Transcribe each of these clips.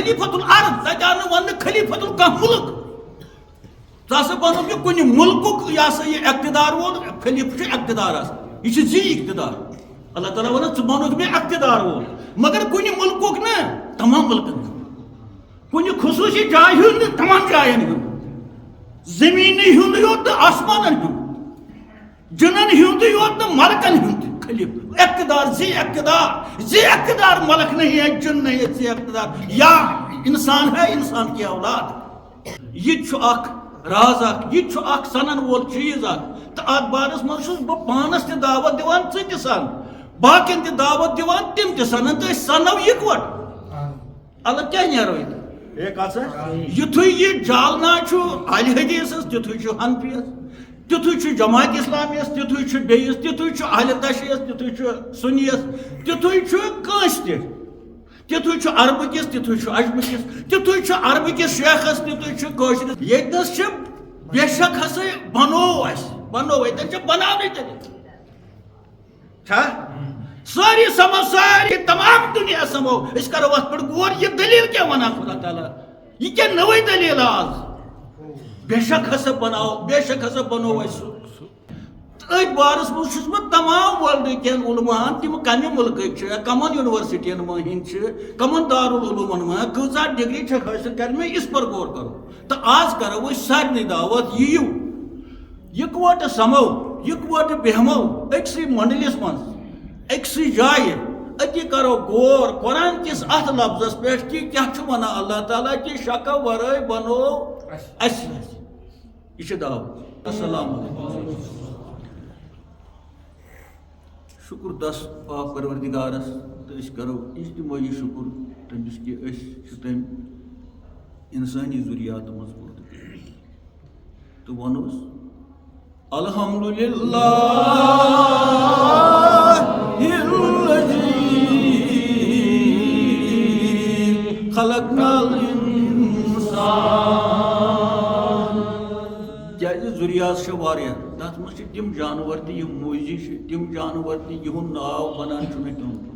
خلیفۃ الارض تتہ ون خلیفۃ الکانٛہہ ملک ژٕ بنو یہ کن ملک یہ سا یہ اقتدار وول خلیفہ اقتدار یہ زی اقتدار اللہ تعالیٰ ون ژٕ بنوک مے اقتدار وول مگر کن ملک نا تمام ملکن کن خصوصی جائے ہند تمام جائن ہند زمین ہند یوت آسمان ہند جنن ہند یوت ملکن ہند خلیفہ اقتدار زی اقتدار ملک نہیں ہے جن نہیں ہے زی اقتدار یا انسان ہے انسان کی اولاد یہ اخ راز یہ سنن وول چیز تو ات بارس مز بہ پانس تہ دعوت دیوان ژٕ تہ سن باقین تہ دعوت دیوان تم تہ سنن تو سنو اکوٹ الگ کیا نیرو یتھے یہ جالنا اہل حدیث تتھے حنفیس تتھے جماعت اسلامی تتھے بیس تتھے اہل تشیعس تتھے سنیس تتھے کس تتھے عرب کس تتھے عجم کس تتھے عرب کس شیخس تتھے کشرس یتنس بے شک ہسا بنو یتن بنانے ساری سمو ساری تمام دنیا سمو اس کرو ات پہ غور یہ دلیل کیا ونان خدا تعالیٰ یہ کیا نوئی دلیل آز بے شک ہسا بنو ات بارس مز تمام ورلڈ کن علمان تم کمہ ملک کمن یونیورسٹین ہند کمن دارالعلومن من کۭژاہ ڈگری حاصل کر میں اس پر غور کرو تو آز کرو سارے دعوت یو یکوٹ سمو یکوٹ بیہمو اکسی منڈلس من اکسی جائے اتی کرو غور قرآن کس ات لفظس پہ کہ کیا ونان اللہ تعالیٰ کہ شک ورائے بنو اس یہ دعوت السلام علیکم شکر دس پاک پروردگارس تو اس کرو اجتماعی شکر تمس کہ تم انسانی ذریات مضبوط تو ونوس الحمدللہ خلقنا الانسان کیازِ ذریات واریاہ تتھ منٛز چھِ تِم جانور تہِ یِم موٗزی چھِ تِم جانور تہِ یِہُنٛد ناو ونان چھُنہٕ کانٛہہ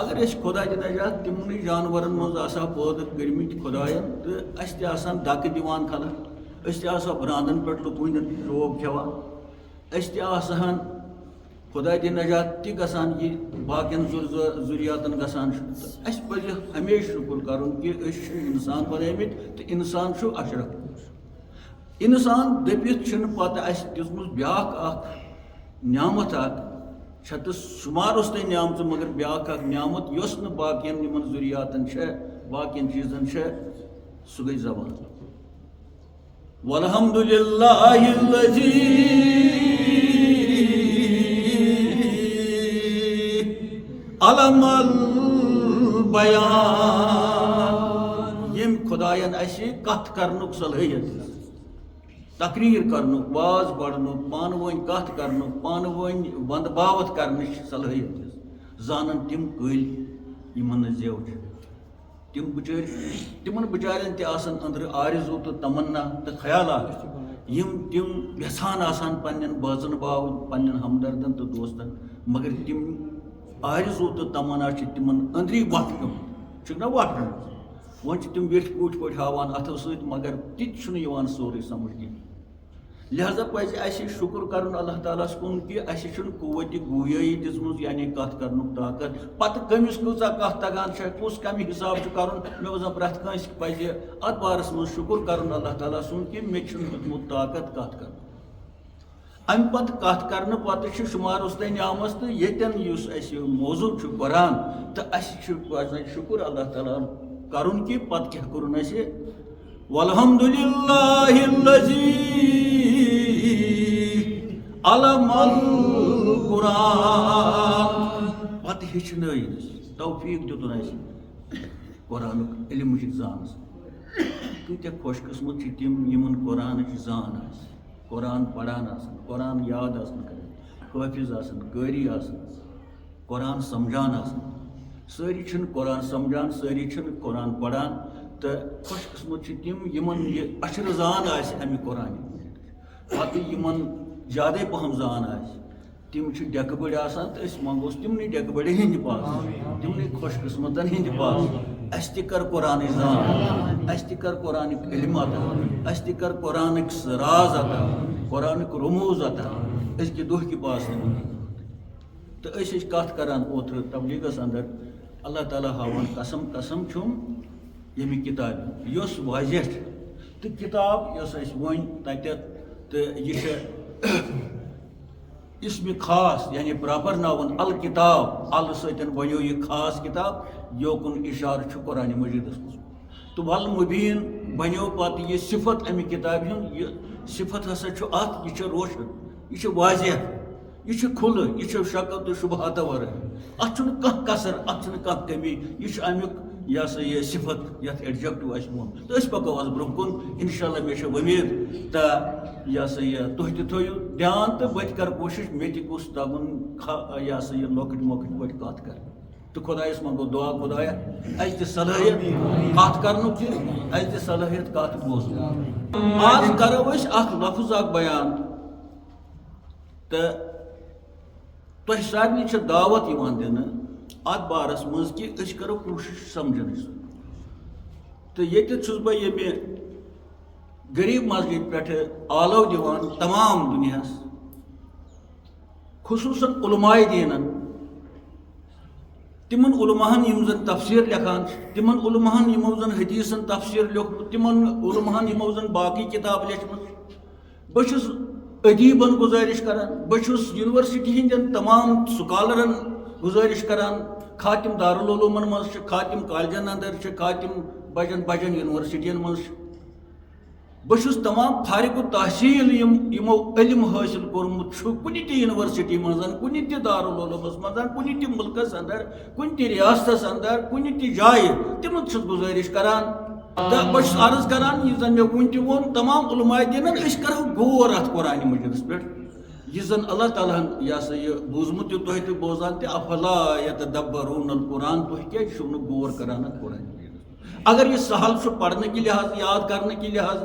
اگر أسۍ خۄدا دِ نجات تِمنٕے جانورن منٛز آسہا پٲدٕ کٔرمٕتۍ خۄداین تہٕ اَسہِ تہِ آسان دَکہٕ دِوان خلق أسۍ تہِ آسہا برٛانٛدن پٮ۪ٹھ لُکوٗنٮ۪ن روب کھٮ۪وان أسۍ تہِ آسہن خۄدا دِ نجات تہِ گژھان یہِ باقین ذُریاتن گژھان چھُ تہٕ اَسہِ پَزِ ہمیشہِ شُکر کَرُن کہِ أسۍ چھِ اِنسان بنٲومٕتۍ تہٕ اِنسان چھُ اشرف انسان دٔپِتھ چھُنہٕ پتہٕ اَسہِ دِژمٕژ بیٛاکھ اکھ نعمت اکھ چھِ تہٕ شُمار اوس تۄہہِ نعمژٕ مگر بیٛاکھ اکھ نعمت یۄس نہٕ باقین یِمن ذُریاتن چھےٚ باقین چیٖزن چھےٚ سُہ گٔے زبان والحمدللہ الذی علم البیان ییٚمۍ خۄداین اَسہِ کتھ کرنُک صلٲحیت دِژ تقریر کرنُک واز پرنُک پانہٕ ؤنۍ کتھ کرنُک پانہٕ ؤنۍ ونٛدٕ باوت کرنٕچ صلٲحیت دِژ زانن تِم کٔلۍ یِمن نہٕ زٮ۪و چھِ تِم بِچٲرۍ تِمن بِچارٮ۪ن تہِ آسان أنٛدرٕ آرزوٗ تہٕ تمنا تہٕ خیالات یِم تِم یژھان آسان پننٮ۪ن بٲژن باوٕنۍ پننٮ۪ن ہمدردن تہٕ دوستن مگر تِم آرزوٗ تہٕ تمنا چھِ تِمن أنٛدری وتھ پیوٚمُت چھُکھ نا وتھ پیوٚمُت وۄنۍ چھِ تِم ویٹھۍ پوٗٹھۍ پٲٹھۍ ہاوان اتھو سۭتۍ مگر تہِ تہِ چھُنہٕ یِوان سورُے سمجھ کینٛہہ لہذا پزِ اسہِ شُکر کرُن اللہ تعالیٰ ہس کُن کہ اسہِ چھُنہٕ قوتِ گویٲیی دِژمٕژ یعنی کتھ کرنُک طاقت پتہٕ کٔمِس کۭژاہ کتھ تگان چھےٚ کُس کمہِ حساب چھُ کرُن مےٚ باسان پرٛٮ۪تھ کٲنٛسہِ پزِ اتھ بارس منٛز شُکر کرُن اللہ تعالیٰ سُنٛد کہ مےٚ چھُنہٕ دیُتمُت طاقت کتھ کرُن امہِ پتہٕ کتھ کرنہٕ پتہٕ چھُ شُمار اوس تۄہہِ نعمژ تہٕ ییٚتٮ۪ن یُس اسہِ موضوٗع چھُ قرآن تہٕ اسہِ چھُ پزان شُکر اللہ تعالیٰ کرُن کہ پتہٕ کیٛاہ کوٚرُن اسہِ والحمدللہ الذی علم القرآن پتہٕ ہیٚچھنٲیِن أسۍ توفیٖق دیُتُن اسہِ قرآنُک علمٕچ زانس کۭتیاہ خۄش قٕسمت چھِ تِم یِمن قرآنٕچ زان آسہِ قرآن پران آسان قرآن یاد آسان کران حٲفظ آسان قٲری آسان قرآن سمجھان آسان سٲری چھِنہٕ قرآن سمجھان سٲری چھِنہٕ قرآن پران تہٕ خۄش قٕسمت چھِ تِم یِمن یہِ اچھرٕ زان آسہِ امہِ قرآنہِ پتہٕ یِمن زیادے پہم زان آسہِ تِم چھِ ڈٮ۪کہٕ بٔڑۍ آسان تہٕ أسۍ منٛگوس تِمنٕے ڈٮ۪کہٕ بٔڑٮ۪ن ہِنٛدِ پاس تِمنٕے خۄش قٕسمتن ہِنٛدِ پاس اس تہ کر قرآن زان، اس تہ کر قرآن علم عطا، اس تہ کر قرآن راز عطا، قرآن رموز عطا اس کے دہ کے پاس تو کت کران اوتر تبلیغس اندر اللہ تعالیٰ ہاوان قسم قسم چھم یمی کتاب یس واضح تو کتاب یس ون تتھ تو یہ اسم خاص یعنی پراپر ناون الکتاب ال ستن بنیو یہ خاص کتاب یوکن اشارہ قرآن مجیدس مز تو والمبین بنیو پتہ یہ صفت امہ کتاب ہند یہ صفت ہسا ات یہ روشن یہ واضح یہ کھل یہ شکل تو شبہات ورائے ات کھانا کثر ات کھانا کمی یہ امیک یہ سا یہ صفت یت ایڈجیکٹو اس وون تو اس پکو آز برہ کن انشاءاللہ مے امید تو یہ سا یہ تہ تہ تھو دھیان تو بت کر کوشش مے تہ گوس تگن یہ سا یہ لۄکٕٹۍ مۄکٕٹۍ پٲٹھۍ کتھ کر تو خدایس منگو دعا خدایا اس دِ صلٲحیت کتھ کرنُک تہِ اس دِ صلٲحیت کتھ بوزنُک آز کرو أسۍ اکھ لفظ اکھ بیان تو تۄہہِ سارنٕے چھِ دعوت یِوان دِنہٕ ات بارس مز کہ أسۍ کرو کوشش سمجھنٕچ تو ییٚتہِ چھُس بہٕ ییٚمہِ غریب مسجد پٮ۪ٹھٕ آلو دِوان تمام دُنیاہس خصوٗصاً علماء دیٖنن تمن علماہن یم زن تفسیر لکھان تمن علماہن یمو زن حدیثن تفسیر لیوکھمُت تمن علماہن یمو زن باقی کتاب لیچھمٕژ بہٕ چھُس ادیبن گزارش کران بہٕ چھُس یونیورسٹی ہندین تمام سکالرن گزارش کران خاتم دارالعلومن مز خاتم کالجن اندر خاتم بجن بجن یونیورسٹین مز بہٕ چھُس تمام فارغ التحصیل یمو علم حٲصِل کوٚرمُت چھُ کُنہِ تہِ یونیورسٹی منٛز کُنہِ تہِ دارالعلومس منٛز کُنہِ تہِ مُلکس اندر کُنہِ تہِ ریاستس اندر کُنہِ تہِ جایہِ تِمن چھُس گزٲرش کران تہٕ بہٕ چھُس عرض کران یہِ زن مےٚ وُنہِ تہِ ووٚن تمام علماء دیٖنن أسۍ کرو غور اتھ قرآنِ مجیدس پٮ۪ٹھ یہ زن اللہ تعالیٰ ہن یہ سا یہ بوزمت تہِ تُہۍ تہِ بوزان تہِ افلا یتدبرون القرآن تُہۍ کیازِ چھِو نہٕ غور کران اتھ قرآنِ مجیدس اگر یہ سہل چھُ پرنے کے لحاظ یاد کرنے کے لحاظ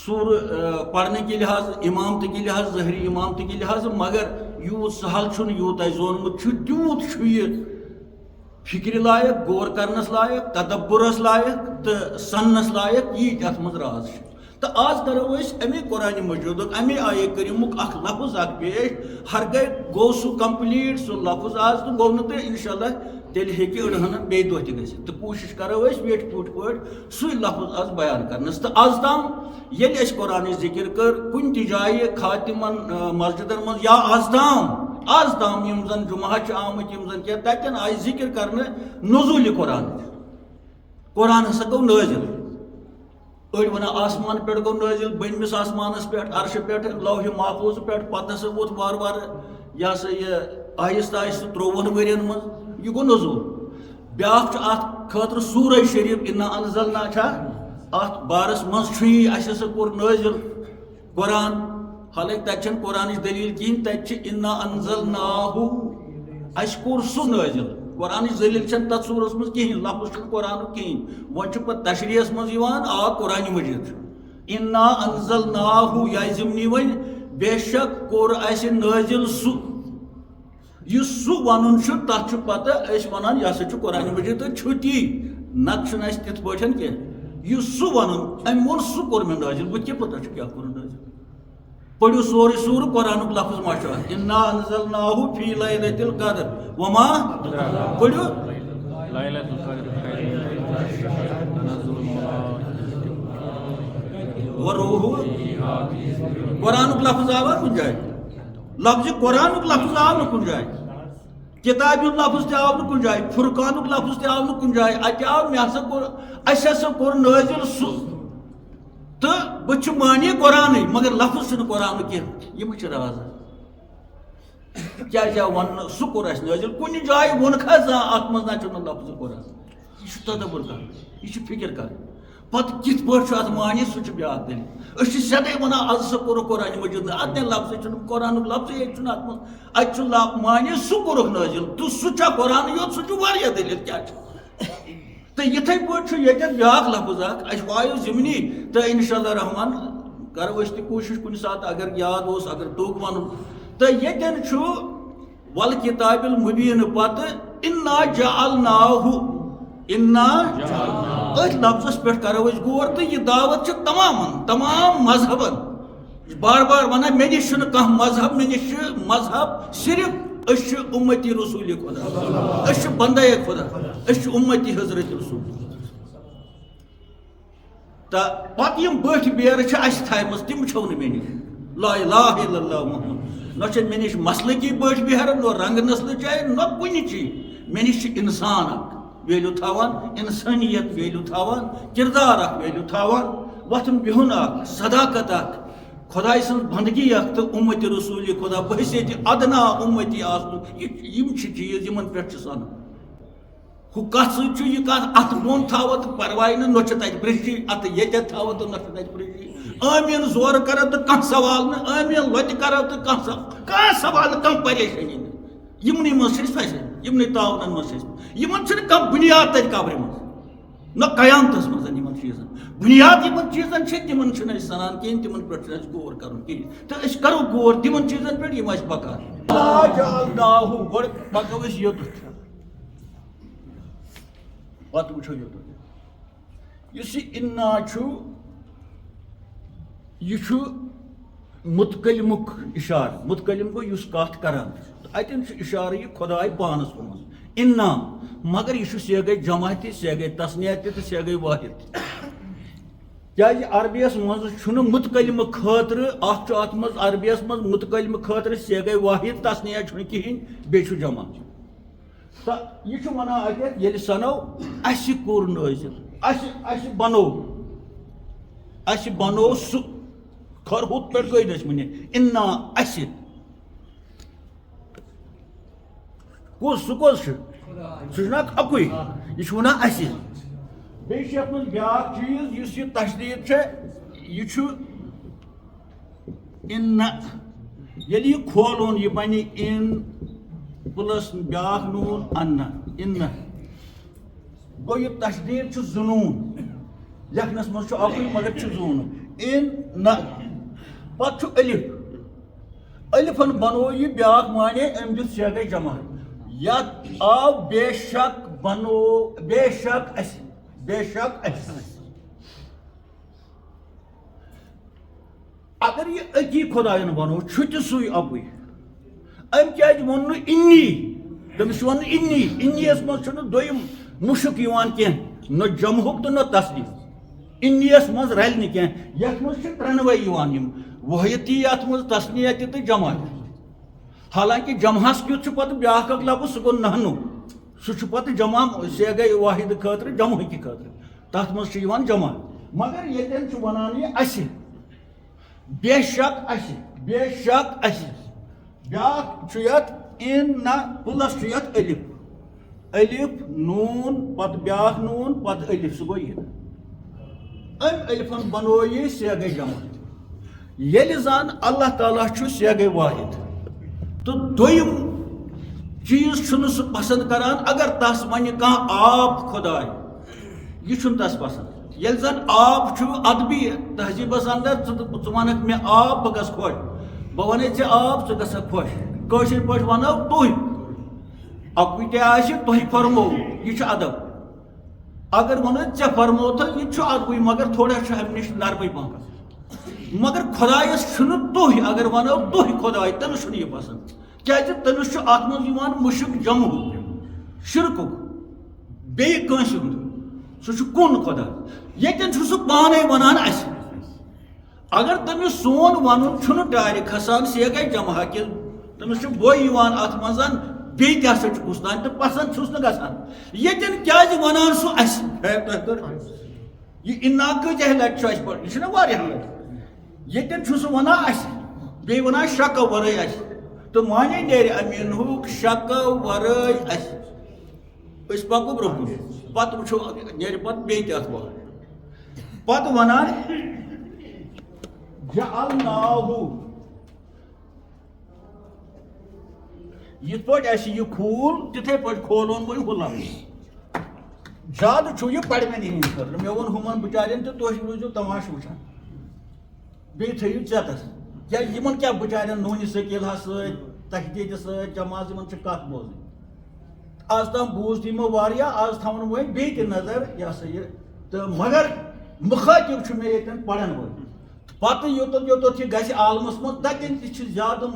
سور پڑھنے کے لحاظ امامت کے لحاظ ظہری امامت کے لحاظ مگر یوت سہل چھُنہٕ یوت اَسہِ زونمُت چھُ تیوٗت چھُ یہِ فکر لائق غور کرنس لائق تدبرس لائق تو سنس لائق ییٖتۍ اتھ منٛز راز چھِ تو آز کرو أسۍ امی قرآن مجیدُک امی آیے کریٖمُک اکھ لفظ اکھ پیش ہرگاہ گوٚو سُہ کمپلیٖٹ سُہ لفظ آز تہٕ گوٚو نہٕ تہٕ انشاءاللہ تیٚلہِ ہیٚکہِ أڑہَنن بیٚیہِ دۄہ تہِ گٔژھِتھ تہٕ کوٗشِش کرو أسۍ ویٹھۍ پوٗٹھۍ پٲٹھۍ سُے لفظ آز بیان کرنس تہٕ آز تام ییٚلہِ أسۍ قرآنٕچ ذِکر کٔر کُنہِ تہِ جایہِ خاتمن مسجدن منٛز یا آز تام یِم زن جمعہ چھِ آمٕتۍ یِم زن کینٛہہ تتٮ۪ن آیہِ ذِکر کرنہٕ نزوٗلہِ قرآن ہسا گوٚو نٲزِل أڑۍ ونان آسمان پٮ۪ٹھ گوٚو نٲزِل بٔنمِس آسمانس پٮ۪ٹھ عرشہِ پٮ۪ٹھ لوحہِ محفوظ پٮ۪ٹھ پتہٕ ہسا ووت وارٕ وارٕ یہ سا یہ آہستہ آہستہ 53 ؤرین منٛز یہ گوٚو نزول بیاکھ چھُ اتھ خٲطرٕ سورہ شریف انا انزلنا چھا اتھ بارس منٛز چھُ یی اسہِ ہسا کوٚر نٲزِل قرآن حالانکہ تتہِ چھنہٕ قرآنٕچ دلیٖل کِہیٖنۍ تتہِ چھِ انا انزلناہُ اسہِ کوٚر سُہ نٲزِل قرآنٕچ دلیٖل چھنہٕ تتھ سورس منٛز کِہیٖنۍ لفظ چھُنہٕ قرآنُک کِہیٖنۍ وۄنۍ چھُ پتہٕ تشریحس منٛز یِوان آ قرآنِ مجیٖد چھُ انا انزلناہُ یا ضمنی وۄنۍ بے شک کوٚر اسہِ نٲزِل سُہ یُس سُہ ونُن چھُ تتھ چھُ پتہٕ أسۍ ونان یہِ ہسا چھُ قرآنِ مجیٖد تہٕ چھُ تی نتہٕ چھُنہٕ اسہِ تِتھ پٲٹھۍ کینٛہہ یُس سُہ ونُن أمۍ ووٚن سُہ کوٚر مےٚ نٲزِل بہٕ کیٛاہ پتہ چھُ کیٛاہ کوٚرُن نٲزِل پٔرِو سورُے سورٕ قرآنُک لفظ ما چھُ اتھ انا انزلناہُ فی لیلۃ القدر وما پٔرِو وروح قرآنُک لفظ آوا کُنہِ جایہِ لفظ قرآنُک لفظ آو نہٕ کُنہِ جایہِ کتابہِ ہُنٛد لفظ تہِ آو نہٕ کُنہِ جایہِ فرقانُک لفظ تہِ آو نہٕ کُنہِ جایہِ اتہِ آو مےٚ ہسا کوٚر اسہِ ہسا کوٚر نٲزِل سُہ تہٕ بہٕ چھُ مانے قرآنٕے مگر لفظ چھُنہٕ قرآنُک کینٛہہ یِم چھِ راز کیٛازِ آو وننہٕ سُہ کوٚر اسہِ نٲزِل کُنہِ جایہِ ووٚنکھا زانٛہہ اتھ منٛز نہ چھُنہٕ لفظ قرآن یہِ چھُ تدبر کرُن یہِ چھُ فکر کرٕنۍ پتہٕ کِتھ پٲٹھۍ چھُ اتھ معنی سُہ چھُ بیاکھ دٔلیٖل أسۍ چھِ سیٚدے ونان از ہسا کوٚرُکھ قرآنِ مجیٖد ادٕ نے لفظے چھُنہٕ قرآنُک لفظے ییٚتہِ چھُنہٕ اتھ منٛز اتہِ چھُ معنی سُہ کوٚرُکھ نٲزِل تہٕ سُہ چھا قرآنٕے یوت سُہ چھُ واریاہ دٔلیٖل کیٛاہ چھُ تہٕ یِتھے پٲٹھۍ چھُ ییٚتٮ۪ن بیاکھ لفظ اکھ اسہِ وایو ضمنی تہٕ انشاءاللہ رحمان کرو أسۍ تہِ کوٗشش کُنہِ ساتہٕ اگر یاد اوس اگر توٚگ ونُن تہٕ ییٚتٮ۪ن چھُ والکتابِ المبیٖن پتہٕ انا جعلناہُ انا ات لفظس پہ کرو غور تو یہ دعوت تمام مذہبن بار بار ونان مے نش کھانا مذہب مے نش مذہب صرف اس امتی رسول خدا اس بندے خدا اس امتی حضرت رسول تو پتہ یم بٹ بیر اس تھائمز تم چھو مے نش لا الہ الا اللہ محمد نہ مے نش مسلکی بٹ بہر نہ رنگ نسل چاہے نہ کن چیز مے نش انسان ویلو تھاوان انسانیت ویلو تھاوان کردار ویلو تھاوان وتھن بہن صداقت خدائے سن بندگی تو امتی رسول خدا بحثیت ادنا امتی یم چیز یمن پہ سن ہو کت ست یہ کت ات بون تھو تو پرواہ نہ تت برشی ات یہ تھو تو نہ تت برشی آمین زور کرو تو کھانا سوال نا آمین لت کرو تو کھانا سوال کم پریشانی یمن مز فیصل یمن تعاون مز یمن کم بنیاد تر قبر مز نہ قیامتس مز چیزن بنیاد یمن چیزن تمن سنان کہین تمن پہ غور کرن کہین تو کرو غور تمن چیزن پہ یم بکار گوڑ پکو یوت پتہ وچھو یوت اس انا یہ متکلمک اشارہ متکلم گو اس کت کران اتن اشارہ یہ خدائے پانس کورمت انا مگر یہ سیگے جمع تہ سیگے تسنیہ تہ سیگے واحد کیا عربیس مز متکلم خاطر ات مز عربیس مز متکلم خاطر سیگے واحد تسنیہ کہین بیچ جمع تو یہ ونان اتھ یل سنو اس کور نازل اس بنو سہ کھر ہت پہ گئی ون انا اس کس سہ کس سہ اکوئی یہ ونان اس بیس من بیاکھ چیز اس یہ تشدید یہ ان یل یہ کھولون یہ بنی ان پلس بیاکھ نون ان گو یہ تشدید زنون لکھنس مز اکوئی مگر زون ان پتہ الف الفن بنو یہ بیاکھ مانے ام دت سیگے جمع یت آو بے شک بنو بے شک اس اگر یہ اکی خدائن بنو تہ سی اکوئی ام کیا ون انی تمس ون انی یس مز دویم مشک یوان کی نہ جمہک تو نہ تصدیق انی یس مز رل نہ کی یت مز ترنوے یوان یم وحیتی یت مز تسنیت تو جمع حالانکہ جمعس کیت پتہ بیاکھ اک لفظ سہ گو نحنو سہ پتہ جمع سیگے واحد خاطر جمع کی خاطر تر مز جمع مگر یتن ونان یہ اس بے شک اس بیاکھ یت ان پلس یت الف نون پتہ بیاکھ نون پتہ الف سہ گو یہ ام الفن بنو یہ سیگے جمع یل زان اللہ تعالیٰ سیگے واحد تو دویم چیز سہ پسند کران اگر تس ون کھانا آب خدائے یہ تس پسند یل زن آب ادبی تہذیبس اندر ونک مے آب بہ گھس خوش بہ ونے ے آب ثہ گھسکھ خوش کاشر پہ ونو تھی اکوئی تہ تہ فرمو یہ ادب اگر ونو ے فرمو تو یہ ادبی مگر تھوڑا امہ نش نرمے پہن مگر خدائس تھی اگر ونو تھی خدائے تمس یہ پسند کیا تمس ات مز مشک جمع شرک بیس سہ کن خدا یتن سہ پانے ونان اس اگر تمس سون ون ٹارِ کھسان سیگے جمع کہ تمس بوے ات مز بیٚیہِ تہِ ہسا کھُسنان تو پسند چھُس نہٕ گژھان یتن کیازِ ونان سُہ اسہِ یہ انا کۭتیاہ لٹہِ چھُ اسہِ پڑھ یہ چھُنہ واریاہ لٹہِ یتن چھُ سُہ ونان اسہِ بیٚیہِ ونان شکو ورٲے اسہِ تو مانے نیرِ امین ہوک شکو ورٲے اسہِ أسۍ پکو برونٛہہ کُن پتہٕ وٕچھو نیرِ پتہٕ بیٚیہِ تہِ اتھ وار پتہٕ ونان جعلناہو یِتھ پٲٹھۍ اَسہِ یہِ کھوٗل تِتھَے پٲٹھۍ کھولون وۄنۍ ہُہ لفظ زیادٕ چھُ یہِ پڑوٕنی ہِنٛدِ خٲطرٕ مےٚ ووٚن ہُمن بِچارٮ۪ن تہِ تُہۍ روٗزِو تماشہٕ وٕچھان بیٚیہِ تھٲیِو ژٮ۪تس کیٛازِ یِمن کیٛاہ بِچارٮ۪ن نوٗنہِ سٔکیٖل ہس سۭتۍ تحقیٖقہِ سۭتۍ جماژ یِمن چھِ کتھ بوزٕنۍ آز تام بوز تمو واریاہ آز تھاون وۄنۍ بیٚیہِ تہِ نظر یہ ہسا یہ تہٕ مگر مخاطب چھُ مےٚ ییٚتٮ۪ن پرن وول پتہٕ یوٚتَتھ یہِ گژھِ عالمس منٛز تتٮ۪ن تہِ چھِ زیادٕ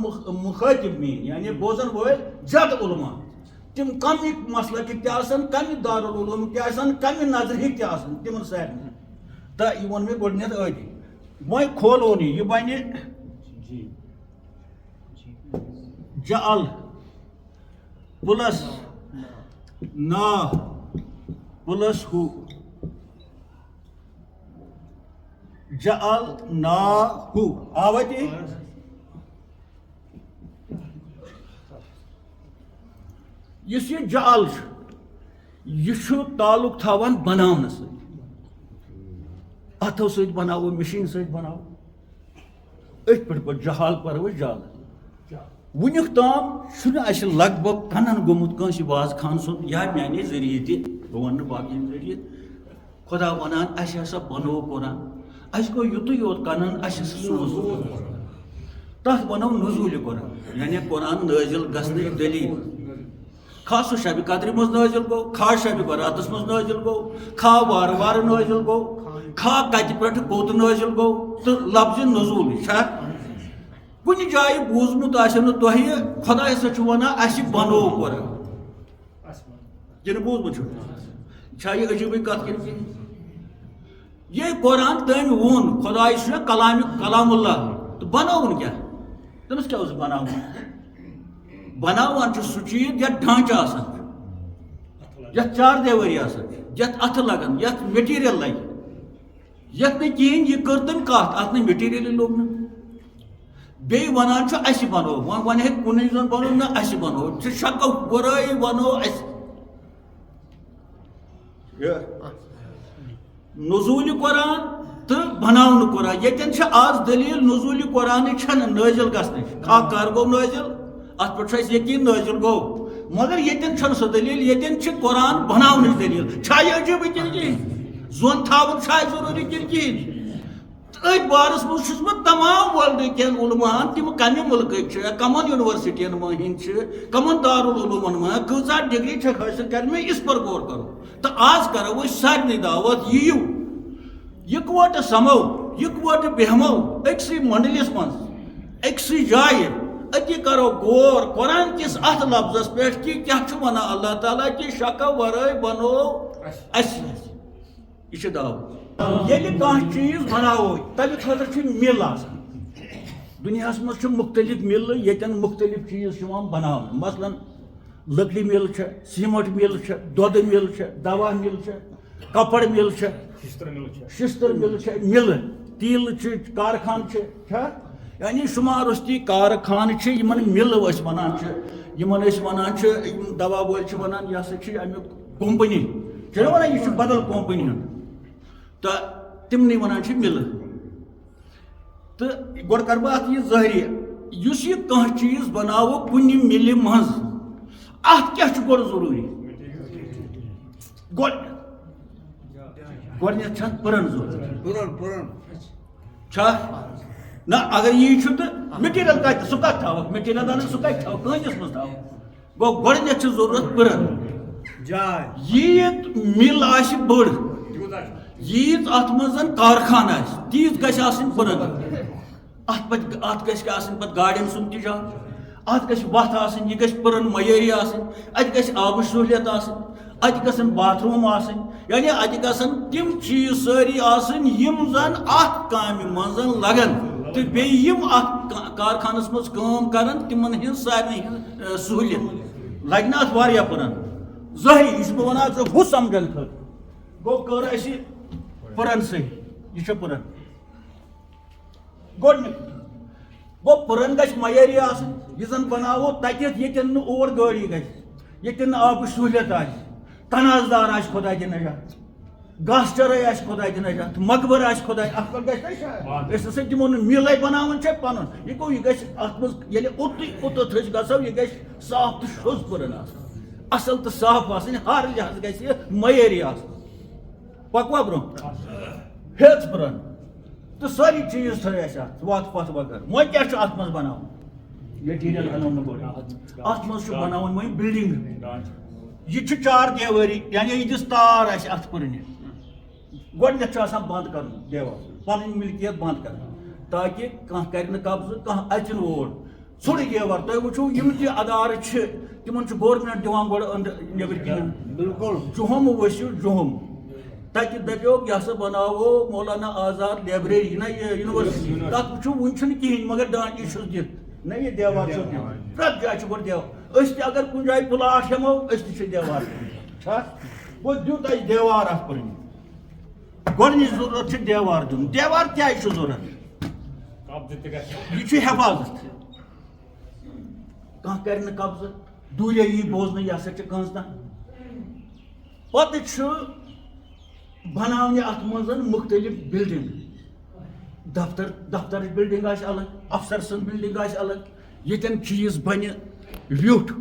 مخاطب میٲنۍ یعنی بوزن وٲلۍ زیادٕ علما تِم کمہِ مسلکٕکۍ تہِ آسن کمہِ دارالعلومٕکۍ تہِ آسن کمہِ نظرٕکۍ تہِ آسن تِمن سارنٕے تہٕ یہِ ووٚن مےٚ گۄڈٕنٮ۪تھ ٲدی وۄنۍ کھولون یہِ بنہِ جعل پلس نا پلس ہو جعل نا ہو آوت یُس یہِ جعل چھُ یہِ چھُ تعلق تھاوان بناونہٕ سۭتۍ اتھو سۭتۍ بناوو مشیٖن سۭتۍ بناوو أتھۍ پٮ۪ٹھ پتہٕ جہال پرو أسۍ جال ونیُک تام چھُنہٕ اَسہِ لگ بگ کنن گوٚمُت کٲنٛسہِ واز خان سُنٛد یا میانہِ ذٔریعہٕ تہِ بہٕ وَنہٕ نہٕ باقین ذٔریعہٕ خۄدا ونان اَسہِ ہسا بنوو قرآن اَسہِ گوٚو یُتُے یوت کنن اَسہِ سوٗز تتھ بنوو نزوٗلہِ قرآن یعنی قرآن نٲزِل گژھنٕچ دٔلیٖل کھا سُہ شبِ قدرِ منٛز نٲزِل گوٚو کھا شبِ براتس منٛز نٲزِل گوٚو کھا وارٕ وارٕ نٲزِل گوٚو کھا کتہِ پٮ۪ٹھ کوٚت نٲزِل گوٚو تہٕ لفظِ نزوٗل چھا کُنہِ جایہِ بوٗزمُت آسیو نہٕ تۄہہِ خۄدا ہسا چھُ ونان اَسہِ بنوو قرآن کِنہٕ بوٗزمُت چھُ چھا یہِ عجیٖبٕے کتھ کِنہٕ یہِ قرآن تٔمۍ ووٚن خۄداے چھُ کلام اللہ تہٕ بنووُن کیٛاہ تٔمِس کیٛاہ اوس بناوُن بناوان چھُ سُہ چیٖز یتھ ڈھانچہٕ آسان چھُ یتھ چار دیوٲری آسان چھِ یتھ اَتھٕ لگان یتھ میٹیٖریل لگہِ یتھ نہٕ کِہیٖنۍ یہِ کٔر تٔمۍ کتھ اتھ نہٕ میٹیٖریلٕے لوٚگ نہٕ بیٚیہِ ونان چھُ اَسہِ بنوو وۄنۍ ونہِ ہے کُنُے زوٚن بنوو نہ اَسہِ بنوو ژٕ شکو ورٲے ونو اَسہِ نزوٗلہِ قرآن تہٕ بناونہٕ قرآن ییٚتٮ۪ن چھِ آز دٔلیٖل نزوٗلہِ قرآنٕچ چھنہٕ نٲزِل گژھنٕچ اکھ کر گوٚو نٲزِل اتھ پٮ۪ٹھ چھُ اَسہِ یقیٖن نٲزِل گوٚو مگر ییٚتٮ۪ن چھنہٕ سۄ دٔلیٖل ییٚتٮ۪ن چھِ قرآن بناونٕچ دٔلیٖل چھا یہِ عجیٖبٕے کِنہٕ کِہیٖنۍ زوٚن تھاوُن چھا ضروٗری کِنہٕ کِہیٖنۍ أتھۍ بارس منٛز چھُس بہٕ تمام ورلڈٕ کٮ۪ن علماہن تِم کمہِ مُلکٕکۍ چھِ کمن یونیورسٹین ہٕنٛدۍ چھِ کمن دارالعلوٗمن منٛز کۭژاہ ڈگری چھکھ حٲصِل کرِمٕژ یِژھ پر غور کرو تہٕ آز کرو أسۍ سارنٕے دعوت یِیِو یِکوَٹہٕ سمو یِکوَٹہٕ بیہمو أکسٕے منڈلِس منٛز أکسٕے جایہِ أتی کرو غور قرآن کِس اتھ لفظس پٮ۪ٹھ کہِ کیاہ چھُ ونان اللہ تعالیٰ کہِ شکو ورٲے بنوو اَسہِ یہِ چھِ دعوت ییٚلہِ کانٛہہ چیٖز بناوو تمہِ خٲطرٕ چھِ مِل آسان دُنیاہس منٛز چھِ مُختٔلِف مِلہٕ ییٚتٮ۪ن مُختٔلِف چیٖز چھِ یِوان بناونہٕ مثلاً لٔکرِ مِل چھےٚ سیٖمنٹ مِل چھےٚ دۄدٕ مِل چھےٚ دوا مِل چھےٚ کپر مِل چھےٚ شِستٕر مِل چھےٚ مِلہٕ تیٖلہٕ چھِ کارخان چھا یعنی شُمارُستی کارخانہٕ چھِ یِمن مِلہٕ أسۍ وَنان چھِ یِمن أسۍ وَنان چھِ یِم دوا وٲلۍ چھِ وَنان یہِ ہسا چھِ امیُک کمپنی چھِنہ وَنان یہِ چھُ بدل کمپنی ہُنٛد تہٕ تِمنٕے وَنان چھِ مِلہٕ تہٕ گۄڈٕ کَرٕ بہٕ اَتھ یہِ ظٲہری یُس یہِ کانٛہہ چیٖز بناوو کُنہِ مِلہِ منٛز اَتھ کیٛاہ چھُ گۄڈٕ ضروٗری گۄڈٕنٮ۪تھ چھِ اَتھ پٔرن ضروٗرت چھا نہ اگر یی چھُ تہٕ میٹیٖریل کتہِ سُہ کتھ تھاوکھ میٹیٖریل اَنَن سُہ کتہِ تھاوکھ کٲنِس منٛز تھاوکھ گوٚو گۄڈٕنٮ۪تھ چھِ ضروٗرت پٔرن ییٖژ مِل آسہِ بٔڑ ییٖژ اَتھ منٛز کارخانہٕ آسہِ تیٖژ گژھِ آسٕنۍ پٔرن اَتھ گژھِ آسٕنۍ پتہٕ گاڑٮ۪ن سُنٛد تہِ جال اَتھ گژھِ وَتھ آسٕنۍ یہِ گژھِ پٔرن معیٲری آسٕنۍ اَتہِ گژھِ آبٕچ سہوٗلیت آسٕنۍ اَتہِ گژھن باتھ روٗم آسٕنۍ یعنی اَتہِ گژھن تِم چیٖز سٲری آسٕنۍ یِم زن اَتھ کامہِ منٛز لگن تہٕ بیٚیہِ یِم اَتھ کارخانس منٛز کٲم کرن تِمن ہٕنٛز سارنٕے ہٕنٛز سہوٗلیت لگہِ نہٕ اَتھ واریاہ پٔرن ظٲہری یہِ چھُس بہٕ ونان ژٕ ہُہ سمجھن خٲطرٕ گوٚو کٔر اَسہِ پٔرن صحیح یہِ چھِ پٔرن گۄڈٕنیُک گوٚو پٔرن گژھِ معیٲری آسٕنۍ یہِ زن بناوو تتٮ۪تھ ییٚتٮ۪ن نہٕ اور گٲڑی گژھِ ییٚتٮ۪ن نہٕ آبٕچ سہوٗلیت آسہِ تنازٕ دار آسہِ خۄدا دِ نجات گاسہٕ چرٲے آسہِ خۄدا دِ نجات مقبر آسہِ خۄدا اَتھ پٮ۪ٹھ گژھِ نہ أسۍ ہسا دِمو نہٕ مِلے بناوُن چھےٚ پنُن یہِ گوٚو یہِ گژھِ اَتھ منٛز ییٚلہِ اوٚتَتھ أسۍ گژھو یہِ گژھِ صاف تہٕ شوٚژ پٔرن آسٕنۍ اصل تہٕ صاف آسٕنۍ ہر لحاظ گژھِ یہِ معیٲری آسٕنۍ پکوا برونٛہہ ہیٚژ پٔرن تہٕ سٲری چیٖز تھٲے اَسہِ اَتھ وَتھ پَتھ وغٲر وۄنۍ کیٛاہ چھُ اَتھ منٛز بناوُن میٹیٖریل اَنو نہٕ گۄڈٕ اَتھ منٛز چھُ بناوُن وۄنۍ بِلڈِنٛگ یہ چار دیواری یعنی یہ تار ات پرنہ گۄڈنیتھ آسان بند کر دیوار پن ملکیت بند کر تاکہ کانٛہہ کر قبضہ کانٛہہ اچن اور ژھوٚرُے دیوار تُہۍ وٕچھو یِم تہِ ادارٕ چھِ تِمن چھُ گورمنٹ دِوان گۄڈٕ نیٚبٕرۍ کِنۍ بالکل جُہُم ؤسِو جُہُم تتہِ دپیوکھ یہِ ہسا بناوو مولانا آزاد لائبریری نہ یہ یونیورسٹی تتھ وٕچھو وُنہِ چھُنہٕ کِہیٖنۍ مگر ڈانٛچہِ چھُس دِتھ نہ یہ دیوار چھُس دِتھ پرٛٮ۪تھ جایہِ چھُ گۄڈٕ دیوار أسۍ تہِ اگر کُنہِ جایہِ پٕلاٹ ہٮ۪مو أسۍ تہِ چھِ دیوار چھا گوٚو دیُت اَسہِ دیوار اتھ پٔرمٕتۍ گۄڈنِچ ضروٗرت چھِ دیوار دیُن دیوار کیٛازِ چھُ ضروٗرت یہ چھُ حفاظت کانٛہہ کر نہٕ قبضہٕ دوٗرے یی بوزنہٕ یہِ ہسا چھِ کٲنٛسہِ تام پتہٕ چھُ بناونہِ اتھ منٛز مختلف بلڈنگ دفترٕچ بلڈنگ آسہِ الگ افسر سٕنٛز بلڈنگ آسہِ الگ ییٚتٮ۪ن چیٖز بنہِ ویوٚٹھ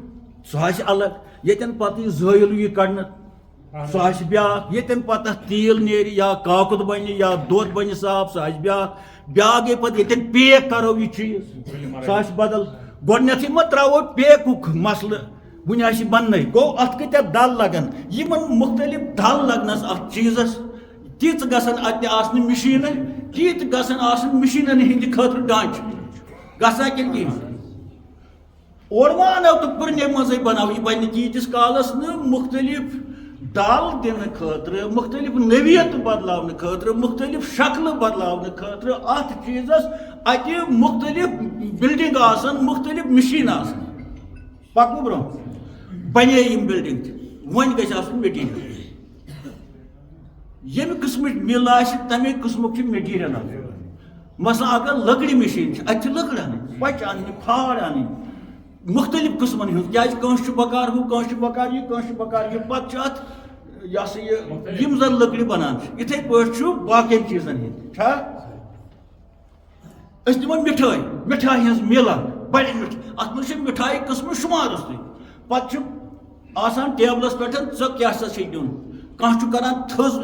سُہ آسہِ الگ ییٚتٮ۪ن پتہٕ یہِ زٲیِل یی کڑنہٕ سُہ آسہِ بیٛاکھ ییٚتٮ۪ن پتہٕ اتھ تیٖل نیرِ یا کاکُد بنہِ یا دۄد بنہِ صاف سُہ آسہِ بیٛاکھ گٔے پتہٕ ییٚتٮ۪ن پیک کرو یہِ چیٖز سُہ آسہِ بدل گۄڈنیتھٕے ما تراوو پیکُک مسلہٕ وُنہِ آسہِ بننے گوٚو اتھ کۭتیاہ دل لگن یِمن مختلف دل لگنس اتھ چیٖزس تِژھ گژھن اتہِ آسنہِ مشیٖنہٕ تیٖتۍ گژھن آسٕنۍ مشیٖنن ہٕنٛدِ خٲطرٕ ڈانٛچہٕ گژھا کِنہٕ کِہیٖنۍ اور ما انو تہٕ پرنے منٛزٕے بناو یہِ بنہِ تیٖتِس کالس نہٕ مختلف دل دِنہٕ خٲطرٕ مختلف نوعیت بدلاونہٕ خٲطرٕ مختلف شکلہٕ بدلاونہٕ خٲطرٕ اتھ چیٖزس اتہِ مختلف بلڈنگ آسن مختلف مشیٖن آسن پکو برونٛہہ بنے یِم بلڈنگ تہِ وۄنۍ گژھِ آسُن میٹیٖریل ییٚمہِ قٕسمٕچ مِل آسہِ تمے قٕسمُک چھُ میٹیٖریل آسان مثلاً اگر لٔکرِ مشیٖن چھِ اتہِ چھِ لٔکٕر انٕنۍ پچہِ انٕنۍ پھاڑ انٕنۍ مختلف قٕسمن ہٕنٛز کیٛازِ کٲنٛسہِ چھُ بکار ہُہ کٲنٛسہِ چھُ بکار یہِ کٲنٛسہِ چھُ بکار یہِ پتہٕ چھُ اتھ یہِ ہسا یہِ یِم زن لٔکرِ بنان چھِ یِتھٕے پٲٹھۍ چھُ باقین چیٖزن ہٕنٛدۍ چھا أسۍ دِمو مِٹھٲے ہٕنٛز مِل اکھ بڑِ اتھ منٛز چھِ مِٹھایہِ قٕسمہٕ شُمارَسٕے پتہٕ چھُ آسان ٹیبلس پٮ۪ٹھ ژٕ کیٛاہ سا چھے دیُن کانٛہہ چھُ کران تھٔز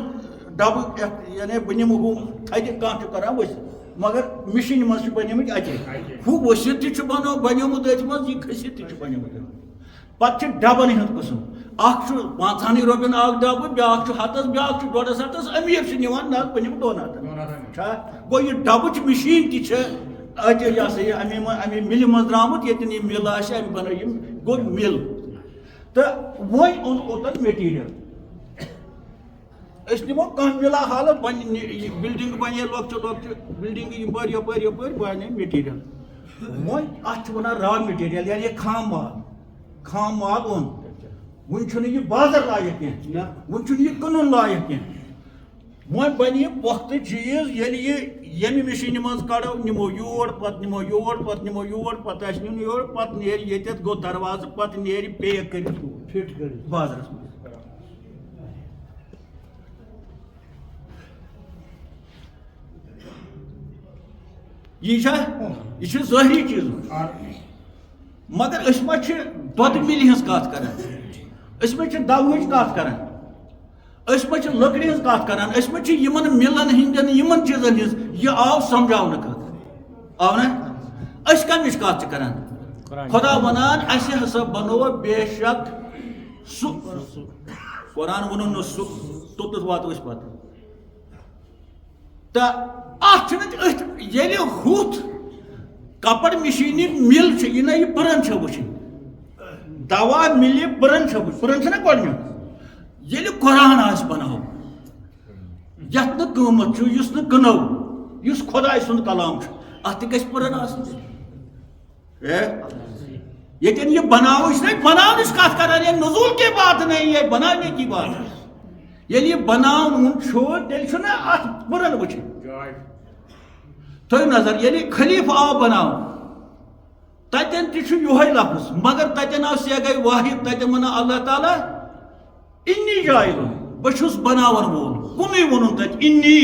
ڈبہٕ یعنی بہٕ نِمہٕ ہُہ تھدِ کانٛہہ چھُ کران ؤسِتھ مگر مشیٖنہِ منٛز چھِ بنیمٕتۍ اتے ہُہ ؤسِتھ تہِ چھُ بنیومُت أتھۍ منٛز یہِ کھٔسِتھ تہِ چھُ بنیومُت پتہٕ چھِ ڈبن ہُنٛد قٕسم اکھ چھُ 500 رۄپین اکھ ڈبہٕ بیٛاکھ چھُ 100 بیٛاکھ چھُ 150 امیٖر چھُ نِوان نہ بہٕ نِمہٕ 200 چھا گوٚو یہِ ڈبٕچ مشیٖن تہِ چھِ اتہِ یہِ ہسا یہِ امے مِلہِ منٛز درٛامُت ییٚتٮ۪ن یہِ مِل آسہِ امہِ بنٲو یِم گوٚو مِل تہٕ وۄنۍ اوٚن اوٚتن میٹیٖریل أسۍ نِمو کانٛہہ مِلا حالت بلڈنگ بنے لۄکچہِ بلڈنگ یپٲرۍ یپٲرۍ یپٲرۍ بنے میٹیٖریل وۄنۍ اتھ چھِ ونان را میٹیٖریل یعنی خام مال اوٚن وُنہِ چھُنہٕ یہِ بازر لایق کینٛہہ وُنہِ چھُنہٕ یہِ کٕنُن لایق کینٛہہ وۄنۍ بنہِ یہِ پۄختہٕ چیٖز ییٚلہِ یہِ ییٚمہِ مشیٖنہِ منٛز کڑو نِمو یور پتہٕ نِمو یور پتہٕ نِمو یور پتہٕ آسہِ نیُن یور پتہٕ نیرِ ییٚتٮ۪تھ گوٚو دروازٕ پتہٕ نیرِ پیک کٔرِتھ فِٹ کٔرِتھ بازرس منٛز یہ چھِ ظٲہری چیٖز مگر أسۍ ما چھِ دۄدٕ مِلہِ ہٕنٛز کتھ کران أسۍ ما چھِ دوہٕچ کتھ کران أسۍ ما چھِ لٔکرِ ہٕنٛز کتھ کران أسۍ ما چھِ یِمن مِلن ہٕنٛدٮ۪ن یِمن چیٖزن ہٕنٛز یہِ آو سمجھاونہٕ خٲطرٕ آو نا أسۍ کمِچ کتھ چھِ کران خۄدا ونان اَسہِ ہسا بنوو بے شک سُہ قرآن ووٚنُن نہٕ سُہ توٚتَتھ واتو أسۍ پتہٕ تہٕ اتھ چھُنہٕ أتھۍ ییٚلہِ ہُتھ کپر مشیٖنہِ مِل چھِ یہِ نہ یہِ پٕرن چھےٚ وٕچھِنۍ دوا مِلہِ پٕرن چھےٚ وٕچھِنۍ پٕرن چھِنہ گۄڈنیُک ییٚلہِ قرآن آسہِ بناوُن یتھ نہٕ قۭمتھ چھُ یُس نہٕ کٕنو یُس خۄداے سُنٛد کلام چھُ اتھ تہِ گژھِ پٕرن آسٕنۍ ییٚتٮ۪ن یہِ بناوٕچ نہ بناونٕچ کتھ کران یہ نزول کی بات نہیں یہ بنانے کی بات ہے ییٚلہِ یہِ بناوُن چھُ تیٚلہِ چھُنہ اتھ پٕرن وٕچھِنۍ تھٲیِو نظر ییٚلہِ خلیٖفہٕ آو بناونہٕ تتٮ۪ن تہِ چھُ یِہوے لفظ مگر تتٮ۪ن آو سیگے واحد تتٮ۪ن ونان اللہ تعالیٰ انی جایلُن بہٕ چھُس بناون وول کُنُے ووٚنُن تتہِ انی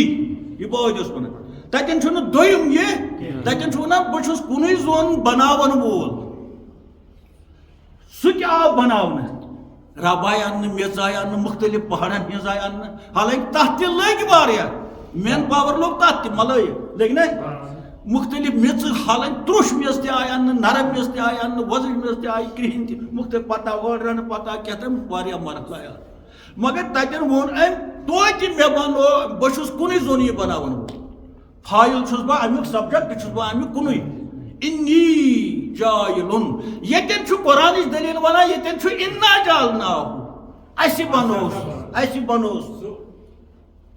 یہِ بٲتھ اوس ونان تتٮ۪ن چھُنہٕ دوٚیِم یہِ تتٮ۪ن چھُ ونان بہٕ چھُس کُنُے زوٚن بناون وول سُہ تہِ آو بناونہٕ رب آیہِ اننہٕ میٚژ آیہِ اننہٕ مختلف پہاڑن ہٕنٛز آیہِ اننہٕ حالانکہِ تتھ تہِ لٔگۍ واریاہ مین پاور لوٚگ تتھ تہِ ملٲیِتھ لٔگۍ نا مختلف میژ حالن ترٛوش میژ تہِ آیہِ اننہٕ نرم میژ تہِ آیہِ اننہٕ وۄزٕج میژ تہِ آیہِ کرٛہِنۍ تہِ مختلف پتہ وٲڈرن پتہ کیٛاہتام واریاہ مرحلہٕ آیہِ مگر تتٮ۪ن ووٚن أمۍ توتہِ مےٚ بنو بہٕ چھُس کُنُے زوٚن یہِ بناوان وول فایل چھُس بہٕ امیُک سبجکٹ چھُس بہٕ امیُک کُنُے انی جایلُن ییٚتٮ۪ن چھُ قرآنٕچ دٔلیٖل ونان ییٚتٮ۪ن چھُ انا جالناہُ اَسہِ بنووُس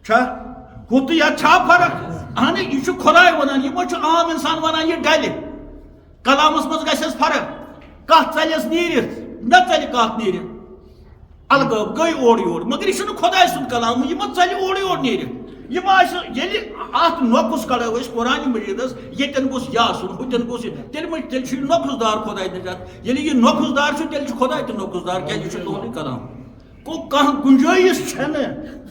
چھا ہُہ تہٕ یتھ چھا فرق اہن یہِ چھُ خۄداے ونان یہِ ما چھُ عام انسان ونان یہِ ڈلہِ کلامس منٛز گژھٮ۪س فرق کتھ ژلٮ۪س نیٖرِتھ نہ ژلہِ کتھ نیٖرِتھ الگٲب گٔے اورٕ یور مگر یہِ چھُنہٕ خۄداے سُنٛد کلام یہِ ما ژلہِ اورٕ یور نیٖرِتھ یہِ ما آسہِ ییٚلہِ اتھ نۄقُس کڑو أسۍ قرآنِ مجیٖدس ییٚتٮ۪ن گوٚژھ یہِ آسُن ہُتٮ۪ن گوٚژھ یہِ تیٚلہِ چھُ یہِ نۄقُس دار خۄداے نجات ییٚلہِ یہِ نۄقُس دار چھُ تیٚلہِ چھُ خۄداے تہِ نۄقُس دار کیٛازِ یہِ چھُ تُہُنٛدُے کلام گوٚو کانٛہہ گُنجٲیِش چھنہٕ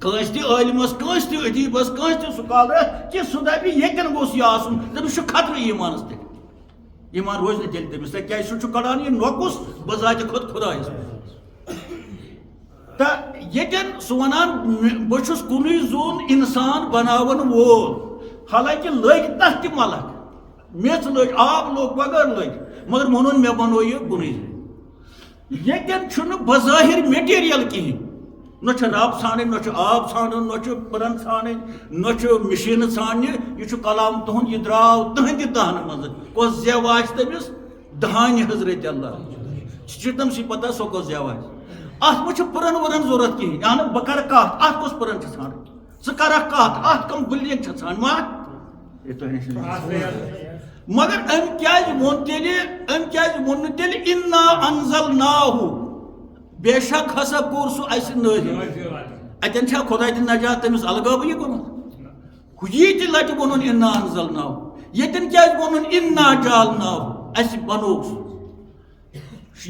کٲنٛسہِ تہِ عٲلمس کٲنٛسہِ تہِ ادیٖبس کٲنٛسہِ تہِ سُکالرس کہِ سُہ دپہِ ییٚتٮ۪ن گوٚژھ یہِ آسُن تٔمِس چھُ خطرٕ ایٖمانس تیٚلہِ ایٖمان روزِ نہٕ تیٚلہِ تٔمِس تِکیٛازِ سُہ چھُ کڑان یہِ نۄقُس بذاتہِ کھۄتہٕ خۄدایس تہٕ ییٚتٮ۪ن سُہ ونان بہٕ چھُس کُنُے زوٚن انسان بناون وول حالانکہِ لٔگۍ تتھ تہِ ملک میژ لٔج آب لوگ بغٲر لٔگۍ مگر ووٚنُن مےٚ بنوو یہِ کُنُے زوٚن ییٚتٮ۪ن چھُنہٕ بظٲہر میٹیٖریل کِہینۍ نہ چھُ رب ژھانڈٕنۍ نہ چھُ آب ژھانڈُن نہ چھُ پٕرن ژھانڈٕنۍ نہ چھُ مِشیٖنہٕ ژھانڈنہِ یہِ چھُ کلام تُہُنٛد یہِ درٛاو تٕہنٛدِ دہنہٕ منٛز کۄس زٮ۪و آسہِ تٔمِس دہانہِ حضرت اللہ چھِ تٔمسٕے پتہ سۄ کۄس زٮ۪و آسہِ اتھ منٛز چھُ پٕرن وٕرن ضوٚرتھ کِہینۍ اہن بہٕ کرٕ کتھ اتھ کۄس پٕرن چھِ ژھانڈٕنۍ ژٕ کرکھ کتھ اتھ کم بُلینٛگ چھِ ژھانڈٕنۍ مگر أمۍ کیٛازِ ووٚن نہٕ تیٚلہِ انا انزلناہُ بے شک ہسا کوٚر سُہ اسہِ نٲزِل اتٮ۪ن چھا خۄداے تہِ نجات تٔمِس الگٲبٕے یہِ گوٚمُت یہِ تہِ لٹہِ ووٚنُن انا انزلناہُ ییٚتٮ۪ن کیٛازِ ووٚنُن انا جالناہُ اسہِ بنوو سُہ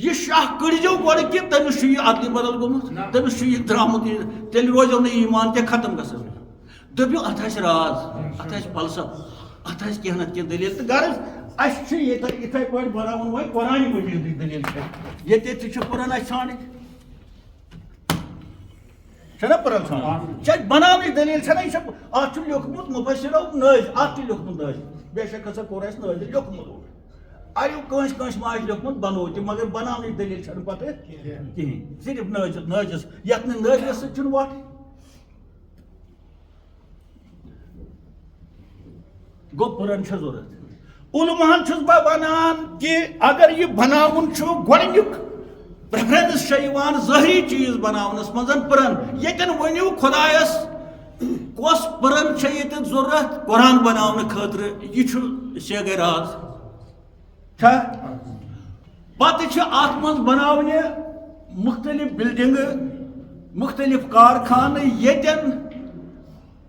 یہ شاہ کٔڑزیو گۄڈٕ کہِ تٔمِس چھُ یہِ ادلہِ بدل گوٚمُت تٔمِس چھُ یہِ درٛامُت تیٚلہِ روزیو نہٕ ایٖمان تہِ ختم گژھان دٔپِو اتھ آسہِ راز اتھ آسہِ فلسفہٕ اتھ آسہِ کینٛہہ نتہٕ کینٛہہ دٔلیٖل تہٕ غرض اسہِ چھُ یِتھے پٲٹھۍ بناوُن وۄنۍ قرآنِ مجیٖدٕچ دٔلیٖل ییٚتہِ تہِ چھُ پٕرن اسہِ ژھانڈٕنۍ چھنا پٕرن ژھانڈٕنۍ چھِ بناونٕچ دٔلیٖل چھنا یہِ چھِ اتھ چھُ لیوکھمُت مُفسِرو نٲزۍ اتھ چھُ لیوکھمُت نٲزۍ بے شک ہسا کوٚر اسہِ نٲزِل لیوکھمُت اَریو کٲنٛسہِ ما آسہِ لیوکھمُت بنوو تہِ مگر بناونٕچ دٔلیٖل چھنہٕ پتہٕ کِہینۍ صرف نٲزِس یتھ نہٕ نٲزِس سۭتۍ چھُنہٕ وۄٹھ گوٚو پٕرن چھِ ضوٚرتھ علماہن چھُس بہٕ ونان کہِ اگر یہِ بناوُن چھُ گۄڈنیُک پریفرنس چھےٚ یِوان ظٲہری چیٖز بناونس منٛز پٕرن ییٚتٮ۪ن ؤنِو خۄدایس کۄس پٕرن چھےٚ ییٚتٮ۪ن ضوٚرتھ قرآن بناونہٕ خٲطرٕ یہِ چھُ سیگے راز چھا پتہٕ چھِ اتھ منٛز بناونہِ مختلف بلڈنگہٕ مختلف کارخانہٕ ییٚتٮ۪ن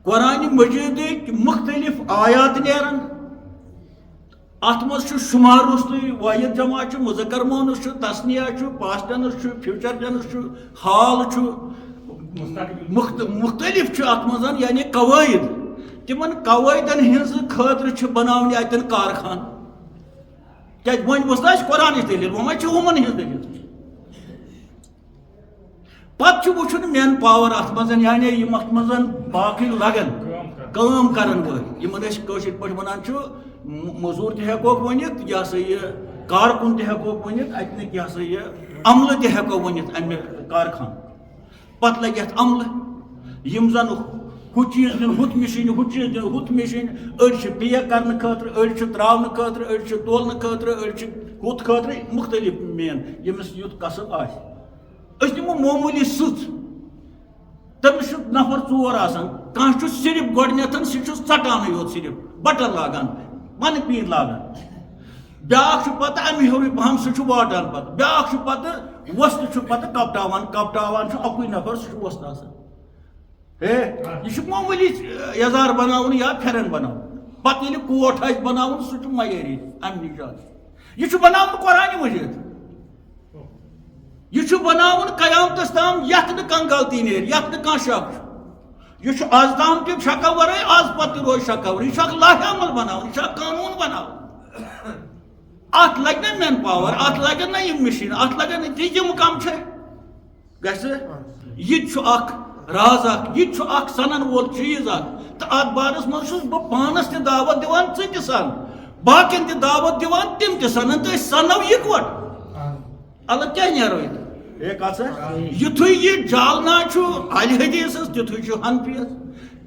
قرآنِ مجیٖدٕکۍ مختلف آیات نیرن اتھ منٛز چھُ شُمار روٚستُے وٲحد جمع چھُ مُذکر مونس چھُ تسنیہ چھُ پاسٹ ٹینس چھُ فیوٗچر ٹینس چھُ حال چھُ مختلف چھُ اتھ منٛز یعنی قوٲیِد تِمن قوٲیدن ہٕنٛزِ خٲطرٕ چھِ بناونہِ اتٮ۪ن کارخانہٕ کیٛازِ وۄنۍ ؤژھ نہ اسہِ قرآنٕچ دٔلیٖل وۄنۍ ما چھِ ہُمن ہٕنٛز دٔلیٖل پتہٕ چھُ وٕچھُن مین پاور اتھ منٛز یعنی یِم اتھ منٛز باقٕے لگن کٲم کرن وٲلۍ یِمن أسۍ کٲشِر پٲٹھۍ ونان چھُ مٔزوٗر تہِ ہٮ۪کوکھ ؤنِتھ یہِ ہسا یہِ کارکُن تہِ ہٮ۪کوکھ ؤنِتھ اتنٕکۍ یہِ ہسا یہِ عملہٕ تہِ ہٮ۪کو ؤنِتھ امہِ کارخانہٕ پتہٕ لگہِ اتھ عملہٕ یِم زن ہُہ چیٖز دِن ہُتھ مِشیٖن ہُہ چیٖز دِن ہُتھ مِشیٖن أڑۍ چھِ پیک کرنہٕ خٲطرٕ أڑۍ چھِ تراونہٕ خٲطرٕ أڑۍ چھِ تولنہٕ خٲطرٕ أڑۍ چھِ ہُتھ خٲطرٕ مختلف مین ییٚمِس یُتھ کسب آسہِ أسۍ دِمو معموٗلی سٕژ تٔمِس چھُ نفر ژور آسان کانٛہہ چھُ صرف گۄڈٕنیتھ سُہ چھُ ژٹانٕے یوت صرف بٹن لاگان بنہٕ پیٖنٛتۍ لاگان بیاکھ چھُ پتہٕ امہِ ہیوٚرُے پہم سُہ چھُ واٹان پتہٕ بیاکھ چھُ پتہٕ وۄستہٕ چھُ پتہٕ کپٹاوان چھُ اکُے نفر سُہ چھُ وۄستہٕ آسان یہِ چھُ معموٗلی یزار بناوُن یا پھٮ۪رن بناوُن پتہٕ ییٚلہِ کوٹ آسہِ بناوُن سُہ چھُ معیٲری امہِ نِش زیادٕ یہِ چھُ بناوُن قرآنِ مجیٖد یہِ چھُ بناوُن قیامتس تام یتھ نہٕ کانٛہہ غلطی نیرِ یتھ نہٕ کانٛہہ شک چھُ یہِ چھُ آز تام تہِ شکو ورٲے آز پتہٕ تہِ روزِ شکو ورٲے یہِ چھُ اکھ لاہہِ عمل بناوُن یہِ چھُ اکھ قانوٗن بناوُن اتھ لگہِ نہ مین پاور اتھ لگن نہ یِم مِشیٖن اتھ لگن نہٕ تہِ یِم کم چھِ گژھِ یہِ تہِ چھُ اکھ راز یہ سنن وول چیز تو ات بارس مز پانس تہ دعوت دیوان ژٕ تہ سن باقین تہ دعوت دیوان تم تہ سنن تو سنو اکوٹ اللہ کیا نیرو یہ یتھے یہ جالنا اہل حدیث تتھے حنفیس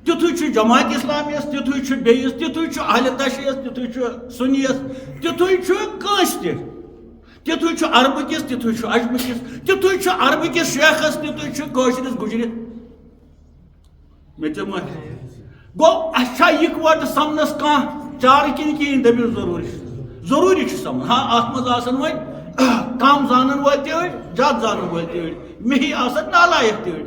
تتھے جماعت اسلامیس تتھے بیس تتھے اہل تشیعس تتھے سنیس تتھے کنس تتھے عربکس تتھے اجمکس تتھے عربکس شیخس تتھے کشرس گجرس گو اچھا اکوٹ سمنس کھانا چارہ کن کہین دپو ضروری سمن ہاں ات مز وی کم زانن ول تہ زیادہ زانن ول تہ مہی نالائق تہ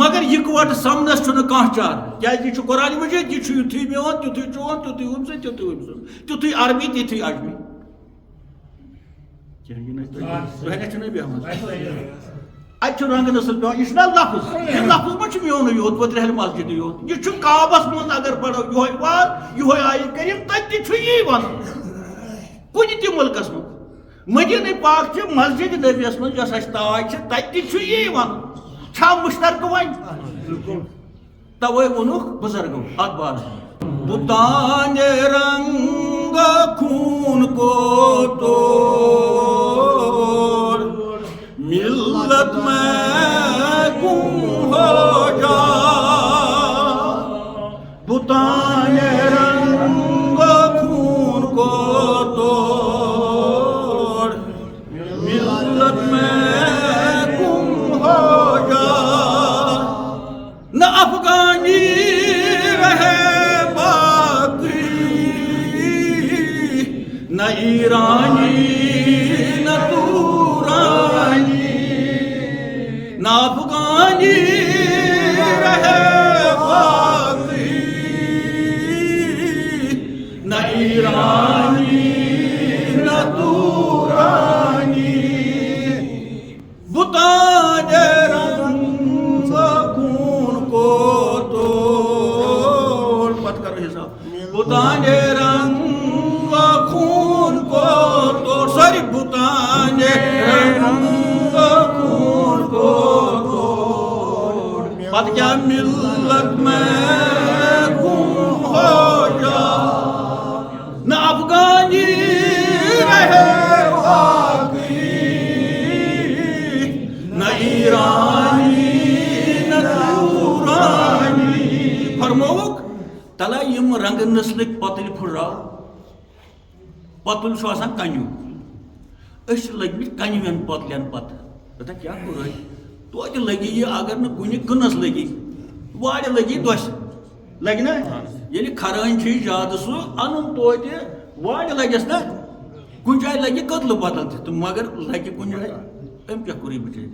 مگر اکوٹ سمنس کھانا چار کی قرآن مجید یہ یتھی میون تیتھی چون تیتھی ہم سن تیتھی ہم سن تیتھی عربی تیتھی اجمی اتھ رنگ نسل پہ یہ لفظ یہ لفظ ما میون یوت وترہل مسجد یوت یہ کعبس من اگر پڑھو یہ وار یہ آیہ کریم تتہ یہ ون کن تہ ملکس من مدینہ پاک چھ مسجد نبیس من یس اس تاج تتہ یہ ون چھا مشترک ون توے ونوک بزرگو ات بار بتان رنگ خون کو توڑ ملت میں گم ہو جا بتان رنگ خون کو توڑ ملت میں گم ہو جا نہ افغانی رہے باقی نہ ایرانی نہ تورانی نہ افغانی رہے باقی نہ ایرانی نہ تورانی بتان رنگ خون کو توڑ مت کرو حساب بتان رنگ خون کو توڑ ساری بتان رنگ خون کو توڑ پت کیا ملت میں گم ہو جا نہ افغانی رہے باقی نہ ایرانی نہ تورانی فرموک تلا یم رنگ نسلک پتل پھراو پتل آسان کنیو اس لگمت کنوین پتلین پتہ دپان کیا کوٚر توتہِ لگی یہ اگر نہ کُنہِ کٕنس لگی وارِ لگی دۄسہِ لگہِ نا ییٚلہِ کھرٲنۍ چھِ زیادٕ سُہ انُن توتہِ وارِ لگٮ۪س نا کُنہِ جایہِ لگہِ کٔدلہٕ بدل تہِ تہٕ مگر لگہِ کُنہِ جایہِ أمۍ کیٛاہ کوٚر یہِ بِچٲرۍ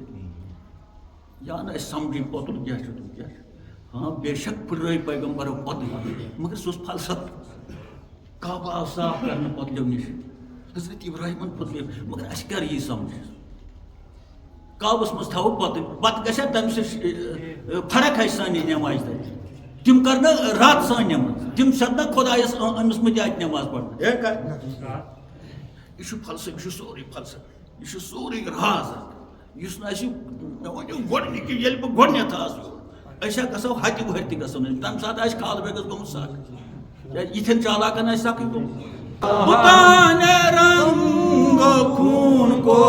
یا نہٕ أسۍ سمجھٕے پوٚتُل کیٛاہ چھُ تِم کیٛاہ چھُ ہاں بے شک پھٕٹرٲے پیغمبرو پتہٕ مگر سُہ اوس فلسفہٕ کعبہ آو صاف کرنہٕ پتلو نِش حضرت ابراہیمن پھٕٹرٲے مگر اَسہِ کر یی سمجھ کعبس منٛز تھاوو پتہٕ پتہٕ گژھِ ہا تمہِ سۭتۍ فرق آسہِ سانہِ نٮ۪مازِ تتہِ تِم کرنا رات سان نٮ۪ماز تِم سدنا خۄدایس أمِس مہ دِ اتہِ نٮ۪ماز پرنہٕ یہِ چھُ فلسفہٕ یہِ چھُ سورُے فلسفہٕ یہِ چھُ سورُے راز یُس نہٕ اَسہِ مےٚ ؤنِو گۄڈنِکہِ ییٚلہِ بہٕ گۄڈنٮ۪تھ آسہٕ أسۍ ہا گژھو ہتہِ وہرِ تہِ گژھو نہٕ تمہِ ساتہٕ آسہِ کھال بیگس گوٚمُت سکھ یِتھٮ۪ن چالاکن آسہِ سکھٕے گوٚمُت بتان رنگ خون کو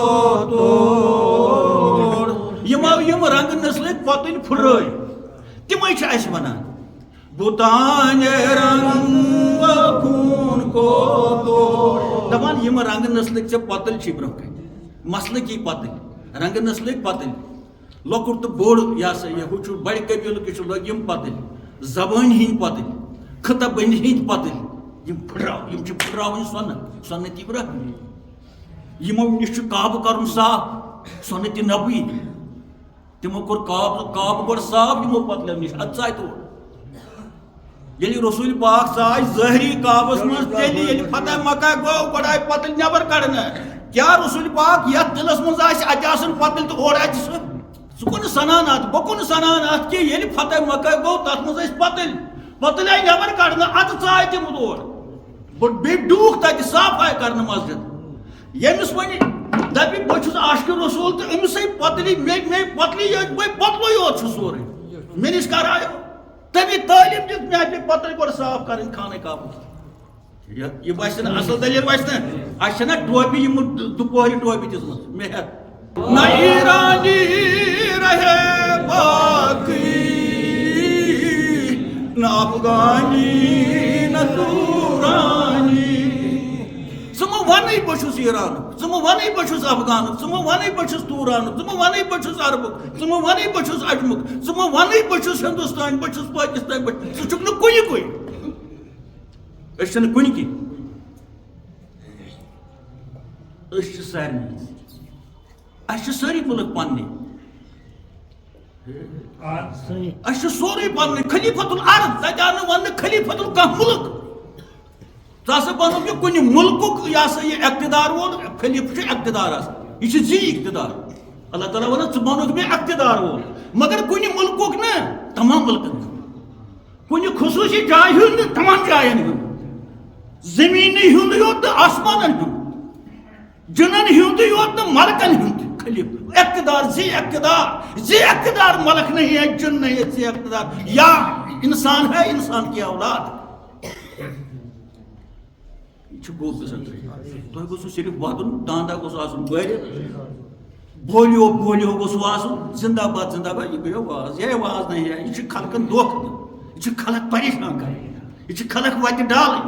توڑ یم رنگ نسلک پتل پھرٲے تمے چھِ اَسہِ ونان بتان رنگ خون کو توڑ دپان یم رنگ نسلک ژےٚ پتل چھی برونٛہہ کَنہِ مسلکی پتل رنگ نسلک پتل لۄکُٹ تہٕ بوٚڑ یہ سا یہ ہُہ چھُ بڑِ قبیٖلُک چھُ یم پتل زبٲنۍ ہٕنٛدۍ پتل خطہ بندی ہٕنٛدۍ پتل یم چھِ پھٕٹراوٕنۍ سۄنہٕ تہِ ابراہیم یمو نِش چھُ کعبہٕ کرُن صاف سۄنہٕ تہِ نبی تمو کوٚر کعبہٕ گۄڈٕ صاف یمو پتلو نِش ادٕ ژاے تور ییٚلہِ رسول پاک ژاے ظٲہری کعبس منٛز تیٚلہِ ییٚلہِ فتح مکہ گوٚو گۄڈٕ آیہِ پتل نٮ۪بر کڑنہٕ کیٛاہ رسول پاک یتھ دِلس منٛز آسہِ اَتہِ آسن پتل تہٕ اورٕ اَتہِ سُہ کُن سنان اتھ بہٕ کُن سنان اتھ کہِ ییٚلہِ فتح مکہ گوٚو تتھ منٛز ٲسۍ پتل آیہِ نٮ۪بر کڑنہٕ ادٕ ژاے تِم تور بیٚیہِ ڈوٗکھ تتہِ صاف آیہِ کرنہٕ مسجد ییٚمِس وۄنۍ دپی بہٕ چھُس عاشقِ رسول تہٕ أمِسٕے پتلی مے پتلی پتلٕے یوت چھُ سورُے مےٚ نِش کر آیو تٔمی تعلیٖم دِژ مےٚ اَتہِ پتٕلۍ گۄڈٕ صاف کَرٕنۍ خانہ کعبہ یہ باسہِ نہٕ اصل دلیٖل باسہِ نہٕ اَسہِ چھَنا ٹوپی یِم دُپہرِ ٹوپی دِژمٕژ مےٚ ہٮ۪تھ نہ ایرانی رہے باقی نہ افغانی نہ تورانی ژٕ مہٕ وَنٕے بہٕ چھُس ایرانُک ژٕ مہٕ وَنٕے بہٕ چھُس افغانُک ژٕ مہٕ وَنٕے بہٕ چھُس تورانُک ژٕ مہٕ وَنٕے بہٕ چھُس عربُک ژٕ مہٕ وَنٕے بہٕ چھُس اجمُک ژٕ مہٕ وَنٕے بہٕ چھُس ہندوستان بہٕ چھُس پٲکِستان ژٕ چھُکھ نہٕ کُنہِ أسۍ چھِنہٕ کُنہِ کِنۍ أسۍ چھِ سارنٕے اَسہِ چھِ سٲری مُلک پننہِ اَسہِ چھُ سورُے پننُے خلیفۃ الارض تَتہِ آو نہٕ وَننہٕ خلیفۃ کانٛہہ مُلک ژٕ ہسا بنوکھ یہِ کُنہِ مُلکُک یہِ ہسا یہِ اقتدار وول خلیفہٕ چھُ اقتدار آسان یہِ چھُ زی اقتدار اللہ تعالیٰ وَنان ژٕ بنوکھ مےٚ اقتدار وول مگر کُنہِ مُلکُک نہٕ تمام مُلکن ہُنٛد کُنہِ خصوٗصی جایہِ ہُنٛد نہٕ تمام جاین ہُنٛد زٔمیٖنٕے ہُنٛدُے یوت تہٕ آسمانن ہُنٛد جنن ہُنٛدُے یوت نہٕ ملکن ہُنٛد خلیفہٕ اقتدار زی اقتدار ملک نہیں ہے جن نہیں ہے زی اقتدار یا انسان ہے انسان کی اولاد یہ گوٚو گژھان تۄہہِ گوٚژھوٕ صرف ودُن داندا گوٚژھ آسُن بٔرِتھ بولیو گوٚژھوٕ آسُن زندہ باد یہِ گٔیو واز ہے واز نہیں ہے یہِ چھُ خلقن دھوکہٕ دِوان یہِ چھُ خلق پریشان کران یہِ چھُ خلق وتہِ ڈالٕنۍ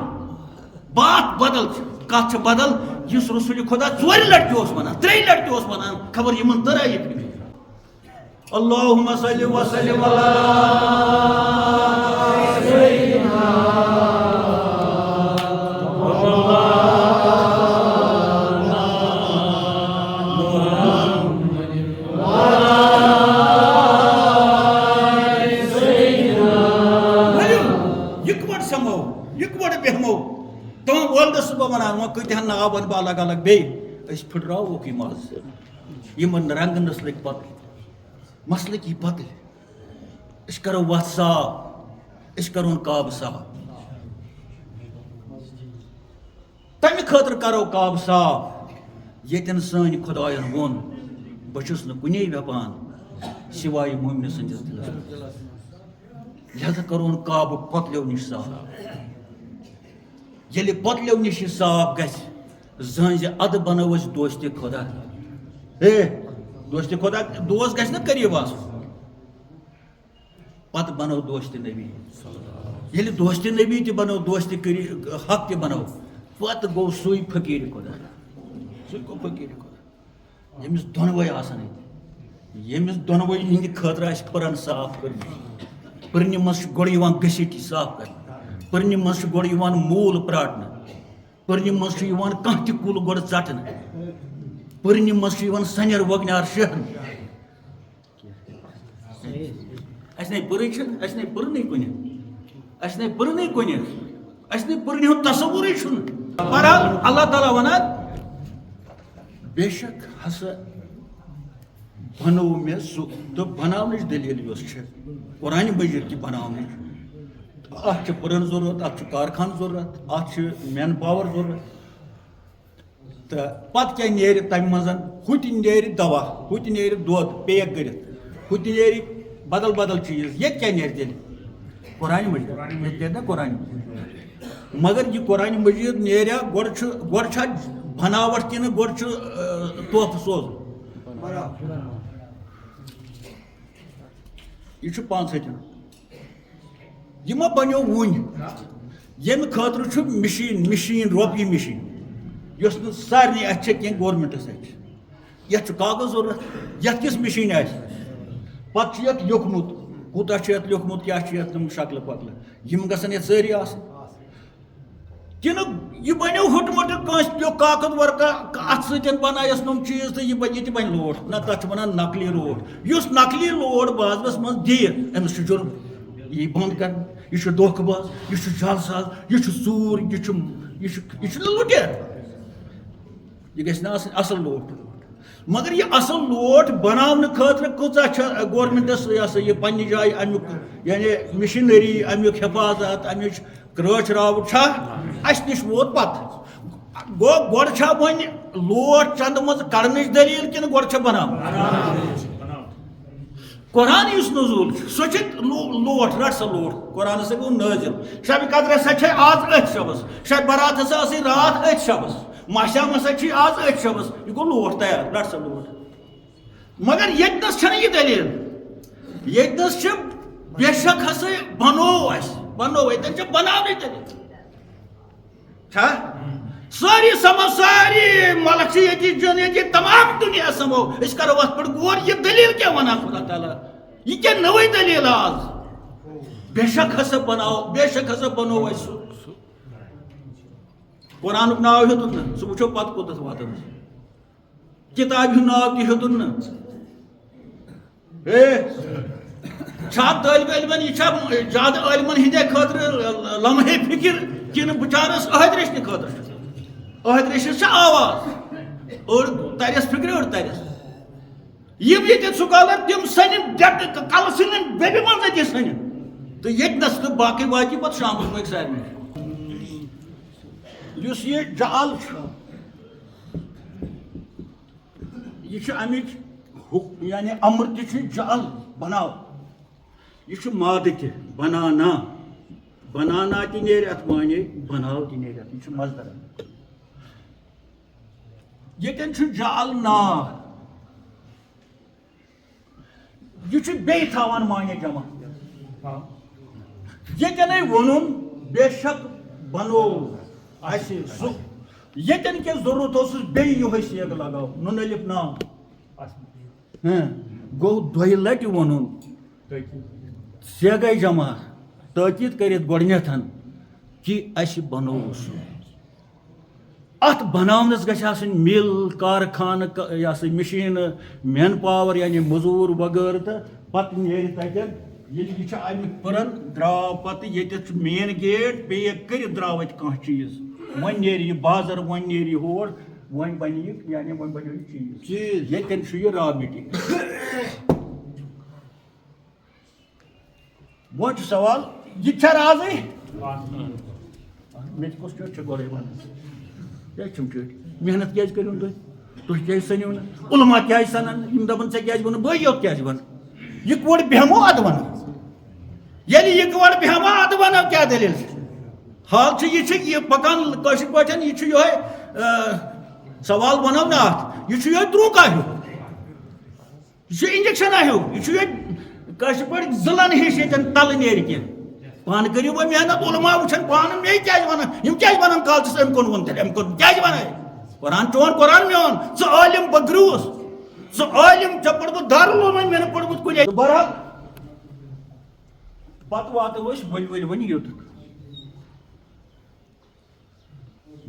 بات بدل چھِ کتھ چھِ بدل یُس رسول خدا 4 لٹہِ اوس ونان 3 لٹہِ اوس ونان خبر یِمن ترٲیِتھ اللہُمَ صلی وسلم علی سیدنا وۄنۍ کۭتِہن ناو وَنہٕ بہٕ الگ الگ بیٚیہِ أسۍ پھٕٹراووکھ یہِ مَزٕ یِمن رنٛگنَس لٔگۍ پتہٕ مسلہٕ کی پتہٕ أسۍ کَرو وَتھ صاف أسۍ کَرون کعبہٕ صاف تَمہِ خٲطرٕ کَرو کعبہٕ صاف ییٚتٮ۪ن سٲنۍ خۄدایَن ووٚن بہٕ چھُس نہٕ کُنے وٮ۪پان سِوایہِ مومنہِ سٕنٛدِس دِلس لہذا کَرون کعبہٕ پۄتلیو نِش صاف ییٚلہِ پۄتلیو نِش یہِ صاف گژھِ زٲنزِ اَدٕ بنو أسۍ دوستہِ خۄدا دوستہِ خۄدا دوست گژھِ نہ قریٖب آسُن پتہٕ بنو دوستہِ نبی ییٚلہِ دوستہِ نبی تہِ بنو دوستہِ حق تہِ بنو پتہٕ گوٚو سُے فقیٖرِ خۄدا سُے گوٚو فقیٖرِ خۄدا ییٚمِس دۄنوَے آسان ییٚمِس دۄنوَے ہِنٛدِ خٲطرٕ آسہِ پٔرن صاف کٔرمٕژ پٔرنہِ منٛز چھُ گۄڈٕ یِوان گٔسِٹی صاف کرنہٕ پٔرنہِ منٛز چھُ گۄڈٕ یِوان موٗل پرٛاٹنہٕ پٔرنہِ منٛز چھُ یِوان کانٛہہ تہِ کُل گۄڈٕ ژٹنہٕ پٔرنہِ منٛز چھُ یِوان سنٮ۪ر وۄگنیٛار شیہرنہٕ اَسہِ نَے پٔرٕے چھِنہٕ اَسہِ نَے پٔرنٕے کُنہِ اَسہِ نَے پٔرنٕے کُنہِ اَسہِ نَے پٔرنہِ ہُنٛد تصوُرٕے چھُنہٕ بہرحال اللہ تعالیٰ وَنان بے شک ہسا بنوو مےٚ سُہ تہٕ بناونٕچ دٔلیٖل یۄس چھِ قرآنہِ مجیٖد تہِ بناونٕچ اَتھ چھِ پٔرن ضروٗرت اَتھ چھُ کارخان ضروٗرت اَتھ چھُ مین پاور ضروٗرت تہٕ پتہٕ کیٛاہ نیرِ تَمہِ منٛز ہُہ تہِ نیرِ دوا ہُہ تہِ نیرِ دۄد پیک کٔرِتھ ہُہ تہِ نیرِ بدل بدل چیٖز ییٚتہِ کیٛاہ نیرِ تیٚلہِ قرآنہِ مجیٖد ییٚتہِ نیرِ نا قرآنہِ مجیٖد مگر یہِ قرآنہِ مجیٖد نیریا گۄڈٕ چھا بناوٹ کِنہٕ گۄڈٕ چھُ تحفہٕ سوزُن یہِ چھُ 5 ہَتہِ یہِ ما بنیو وُنہِ ییٚمہِ خٲطرٕ چھُ مِشیٖن رۄپیہِ مِشیٖن یۄس نہٕ سارنٕے اَتھِ چھِ کینٛہہ گورمٮ۪نٛٹَس اَتھِ چھِ یَتھ چھُ کاغذ ضروٗرت یَتھ کِژھ مِشیٖن آسہِ پَتہٕ چھُ یَتھ لیوٚکھمُت کوٗتاہ چھُ یَتھ لیوٚکھمُت کیٛاہ چھِ یَتھ تِم شکلہٕ پکلہٕ یِم گژھن یَتھ سٲری آسٕنۍ کِنہٕ یہِ بنیو ہُٹہٕ کٲنٛسہِ پیوٚو کاکد ورکا اَتھ سۭتۍ بنایس نۄم چیٖز تہٕ یہِ تہِ بنہِ لوڈ نہ تَتھ چھِ وَنان نقلی روڈ یُس نقلی لوڈ بازرَس منٛز دِیہِ أمِس چھُ جُرم یہِ بنٛد کرنہٕ یہِ چھُ دھوکہٕ باز یہِ چھُ جلساز یہِ چھُ ژوٗر یہِ چھُ نہٕ لُٹیر یہِ گژھِ نہٕ آسٕنۍ اَصٕل لوٹ مگر یہِ اَصٕل لوٹ بناونہٕ خٲطرٕ کۭژاہ چھےٚ گورمٮ۪نٛٹَس یہِ ہسا یہِ پنٛنہِ جایہِ اَمیُک یعنی مِشیٖنٔری اَمیُک حفاظت اَمِچ رٲچھ راوُٹ چھا اَسہِ نِش ووت پتہٕ گوٚو گۄڈٕ چھا وۄنۍ لوٹ چند مز کڑنچ دلیل کن گۄڈٕ چھِ بناو قرآن یُس نزول سۄ چھِ لوٹ رٹ سا لوٹ قرآن ہسا گوٚو نٲزِل شبِ قدر ہسا چھِ آز أتھۍ شبس شبِ برات ہسا ٲسٕے راتھ أتھۍ شبس ماحشام ہسا چھِ آز أتھۍ شبس یہِ گوٚو لوٹ تیار رٹ سا لوٹ مگر ییٚتنس چھنہٕ یہِ دلیل ییٚتنس چھِ بے شک ہسا بنوو اسہِ بنوو ییٚتٮ۪ن چھِ بناونٕچ دلیل چھا ساری سمو ساری ملک چھِ ییٚتہِ ییٚتہِ تمام دُنیا سمو أسۍ کرو اتھ پٮ۪ٹھ غور یہِ دلیل کیٛاہ ونان خدا تعالیٰ یہِ کیٛاہ نٔوٕے دلیل آز بے شک ہسا بنوو اسہِ سُہ قرآنُک ناو ہیوٚتُن نہٕ سُہ وٕچھو پتہٕ کوٚتتھ واتان کِتابہِ ہُنٛد ناو تہِ ہیوٚتُن نہٕ چھا طٲلبہِ علمن یہِ چھا زیادٕ عٲلمن ہٕنٛدے خٲطرٕ لمحے فِکر کِنہٕ بِچارس أہدۍ ریٚچھنہِ خٲطرٕ چھُ أہدۍ ریٚچھِس چھِ آواز أڑ ترٮ۪س فِکرِ أڑ ترٮ۪س یِم ییٚتہِ سکالر تِم سنن کلہٕ ژھٕنن بیٚبہِ منٛز تہِ سنن تہٕ ییٚتنس تہٕ باقٕے واتہِ پتہٕ شامس بٲگۍ سارنٕے یُس یہِ جال چھُ یہِ چھُ امِچ یعنی امر تہِ چھُ جال بناو یہ چھُ مادٕ تہِ بنانا بنانا تہِ نیرِ اتھ معنی بناو تہِ نیرِ اتھ یہِ چھُ مزدر ییٚتٮ۪ن چھُ جال ناو یہ چھُ بیٚیہِ تھاوان معنی جمع ییٚتٮ۪نٕے ووٚنُن بے شک بنوو اسہِ سُہ ییٚتٮ۪ن کیٛاہ ضروٗرت اوسُس بیٚیہِ یِہوے سیگ لگاو نُن الف نام گوٚو دۄیہِ لٹہِ ووٚنُن سیگے جمع تٲکیٖد کٔرِتھ گۄڈٕنیتھ کہِ اسہِ بنوو سُہ اتھ بناونس گژھِ آسٕنۍ مِل کارخانہٕ یہِ ہسا مِشیٖنہٕ مین پاور یعنی مٔزوٗر وغٲرٕ تہٕ پتہٕ نیرِ تتٮ۪ن ییٚلہِ یہِ چھُ امیُک پٕرن درٛاو پتہٕ ییٚتٮ۪تھ چھُ مین گیٹ پیک کٔرِتھ درٛاو اتہِ کانٛہہ چیٖز وۄنۍ نیرِ یہِ بازر وۄنۍ نیرِ یہِ ہور وۄنۍ بنہِ یہِ یعنی وۄنۍ بنیو یہِ چیٖز ییٚتٮ۪ن چھُ یہِ را میٹیٖریل وۄنۍ چھُ سوال یہِ تہِ چھا رازٕے مےٚ تہِ کُس چٲٹۍ چھِ گۄڈَے ونان کیٛازِ چھِم چٲٹۍ محنت کیٛازِ کٔرِو نہٕ تُہۍ کیٛازِ سٔنِو نہٕ علما کیٛازِ سنان یِم دپان ژےٚ کیٛازِ ووٚنُکھ بٕے یوت کیٛازِ وَنہٕ یِکوَٹہٕ بیٚہمو اَدٕ وَنو ییٚلہِ یِکوَٹہٕ بیٚہمو اَدٕ وَنو کیٛاہ دٔلیٖل چھِ حال چھُ یہِ پکان کٲشِر پٲٹھۍ یہِ چھُ یِہوے سوال وَنو نہٕ اَتھ یہِ چھُ یِہوے درٛوٗکا ہیوٗ یہِ چھُ اِنجَکشنا ہیوٗ یہِ چھُ ییٚتہِ کٲشِر پٲٹھۍ ضلعن ہِش ییٚتٮ۪ن تلہٕ نیرِ کینٛہہ پانہٕ کٔرِو وۄنۍ محنت علما وٕچھن پانہٕ مے کیٛازِ وَنان یِم کیٛازِ وَنان کالچس أمۍ کوٚن ووٚن تیٚلہِ أمۍ کوٚن کیٛازِ وَنان قرآن چون قرآن میون ژٕ عٲلِم بہٕ گرٛوٗس ژٕ عٲلِم ژےٚ پوٚرمُت دارالعلوم مےٚ نہٕ پوٚرمُت کُنے بہرحال پتہٕ واتو أسۍ ؤلۍ وۄنۍ یوٚت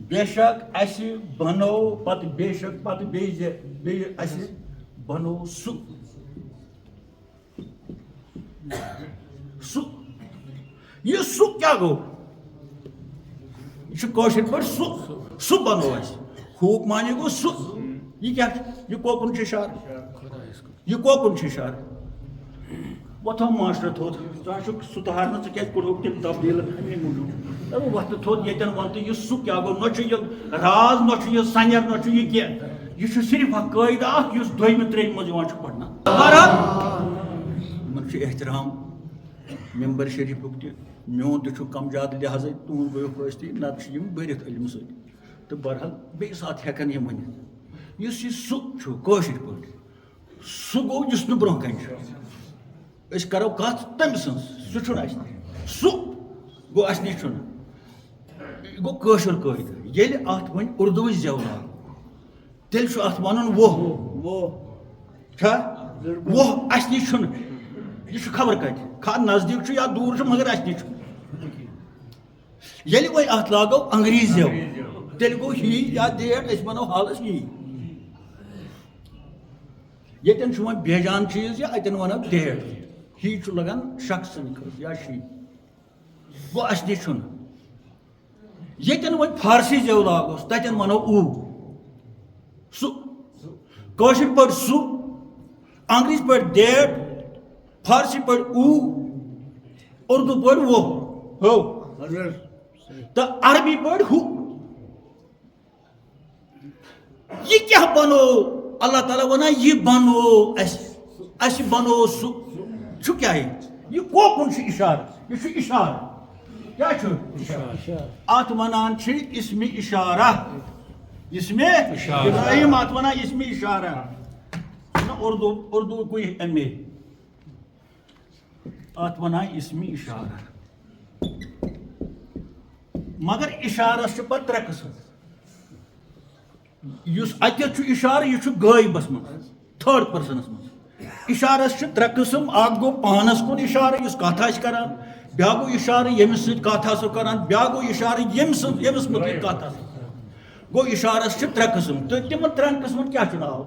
بے شک اسہِ بنوو پتہٕ بے شک پتہٕ بیٚیہِ اسہِ بنوو سُہ یہ سُہ کیا گو یہ کٲشِر پٲٹھۍ سُہ بنوو اسہِ ہوٗک معنی گوٚو سُہ یہِ کیٛاہ چھُ یہِ کوکُن چھُ اِشارٕ یہِ کوکُن چھُ اِشارٕ وۄنۍ تھوٚو ماسٹر تھوٚد ژٕ چھُکھ سُہ تہار نہٕ ژٕ کیٛازِ کوٚرہوکھ تِم تبدیٖل اَمے موٗجوٗب وۄتھٕ تھوٚد ییٚتٮ۪ن ووٚن تہٕ یہِ سُہ کیٛاہ گوٚو نہ چھُ یہِ راز نہ چھُ یہِ سنیر نہ چھُ یہِ کینٛہہ یہِ چھُ صرف اکھ قٲیدٕ اکھ یُس دوٚیمہِ ترٛیٚیِمہِ منٛز یِوان چھُ پرنہٕ بہرحال یِمن چھُ احترام ممبر شریٖفُک تہِ میون تہِ چھُ کم زیادٕ لحاظے تُہُنٛد گوٚیُکھ ٲسۍ نتہٕ چھِ یِم بٔرِتھ علمہٕ سۭتۍ تہٕ بہرحال بیٚیہِ ساتہٕ ہٮ۪کن یِم ؤنِتھ یُس یہِ سُہ چھُ کٲشِر پٲٹھۍ سُہ گوٚو یُس نہٕ برونٛہہ کَنہِ چھُ أسۍ کرو کتھ تٔمۍ سٕنٛز سُہ چھُنہٕ اَسہِ نِش سُہ گوٚو اَسہِ نِش چھُنہٕ یہِ گوٚو کٲشُر قٲیدٕ ییٚلہِ اَتھ وۄنۍ اُردوٕچ زٮ۪و لاگو تیٚلہِ چھُ اَتھ وَنُن ووٚہ چھا ووٚہ اَسہِ نِش چھُنہٕ یہِ چھُ خبر کَتہِ کھا نزدیٖک چھُ یا دوٗر چھُ مگر اَسہِ نِش چھُ ییٚلہِ وۄنۍ اَتھ لاگو انگریٖز زٮ۪و تیٚلہِ گوٚو ہی یا ڈیٹ أسۍ وَنو حالس ہی ییٚتٮ۪ن چھُ وۄنۍ بیجان چیٖز یا اَتٮ۪ن وَنو ڈیٹ ہی چھُ لگان شخصن خٲطرٕ یا شی گوٚو اَسہِ نِش چھُنہٕ ییٚتٮ۪ن وۄنۍ فارسی زٮ۪و لاگوس تَتٮ۪ن وَنو او سُہ کٲشِر پٲٹھۍ سُہ انگریٖزی پٲٹھۍ ڈیٹ فارسی پٲٹھۍ او اردو پٲٹھۍ وہ ہو تہٕ عربی پٲٹھۍ ہُہ یہ کیا بنو اللہ تعالیٰ ونان یہ بنو اس بنو سو کیا یہ کوکن چھ اشارہ یہ چھ اشارہ کیا چھ ات ونان چھ اسم اشارہ اسم ابراہیم ات ونان اسم اشارہ اردو کوئی ایم اے ات ونان اسم اشارہ مگر اشارہ چھ پتہ ترے قسم یس اتھ اشارہ یہ غائبس من تھرڈ پرسنس من اشارہ ترے قسم اخ گو پانس کن اشارہ اس کتھ کران بیا گو اشارہ یمس سۭتۍ کتھ کران بیا گو اشارہ یمس متعلق کتھ گو اشارہ ترے قسم تو تم ترین قسمن کیا ناو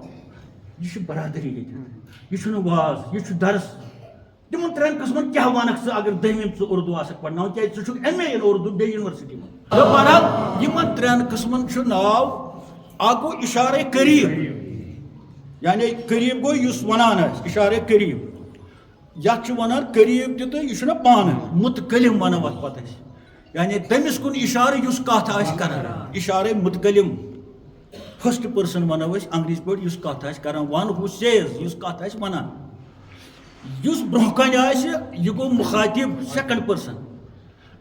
یہ برادری یہ واز یہ درس تم ترین قسمن کیا ونکھ اگر دہمیم اردو آسک پڑھنا کی M A Urdu B university من بہرحال یمن ترین قسمن ناو اخ گو اشارہ قریب یعنی قریب گو یس ونان اشارہ قریب یتھ ونان قریب تہ تو یہ پان متکلم ونو ات پتہ یعنی تمس کن اشارہ یس کتھ کران اشارہ متکلم فرسٹ پرسن ونو انگریزی پہ یس کتھ کران ون ہو سیز یس کتھ ونان یس برہ کن یہ گو مخاطب سیکنڈ پرسن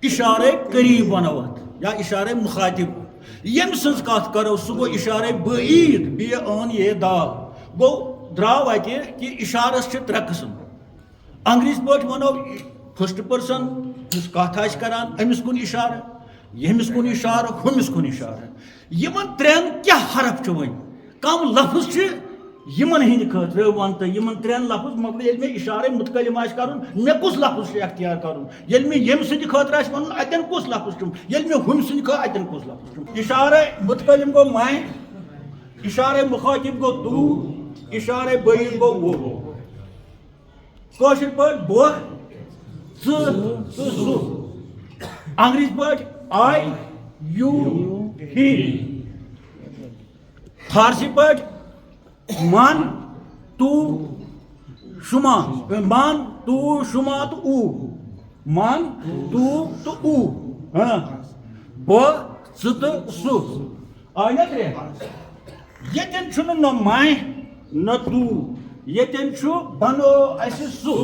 اشارہ قریب ونو ات یا اشارہ مخاطب یم سن کت کرو سہ گو اشارہ بعید بی اون یہ دال گو درو اتہ کہ اشارس ترے قسم انگریزی پہ ونو فرسٹ پرسن یس کت کران امس کن اشارہ یمس کن اشارہ ہمس کن اشارہ یمن ترین کیا حرف ون کم لفظ یمن ہند خاطر ون تو یمن ترین لفظ مگر یل میں اشارہ متکلم کرن مے کس لفظ اختیار کرن یل میں یم سند خاطر ون اتن کس لفظ چم یل میں ہم سند خاطر اتن کس لفظ چم اشارہ متکلم گو میں اشارہ مخاطب گو تو اشارہ بعید گو وہ کوشر پہ بو سو انگریزی پہ آئی یو ہی فارسی پہ من تو شما من تو شما تو او من تو او بو تو سو آئی نا ترے یتن چھن نہ میں نہ تو یتن بنو اس سو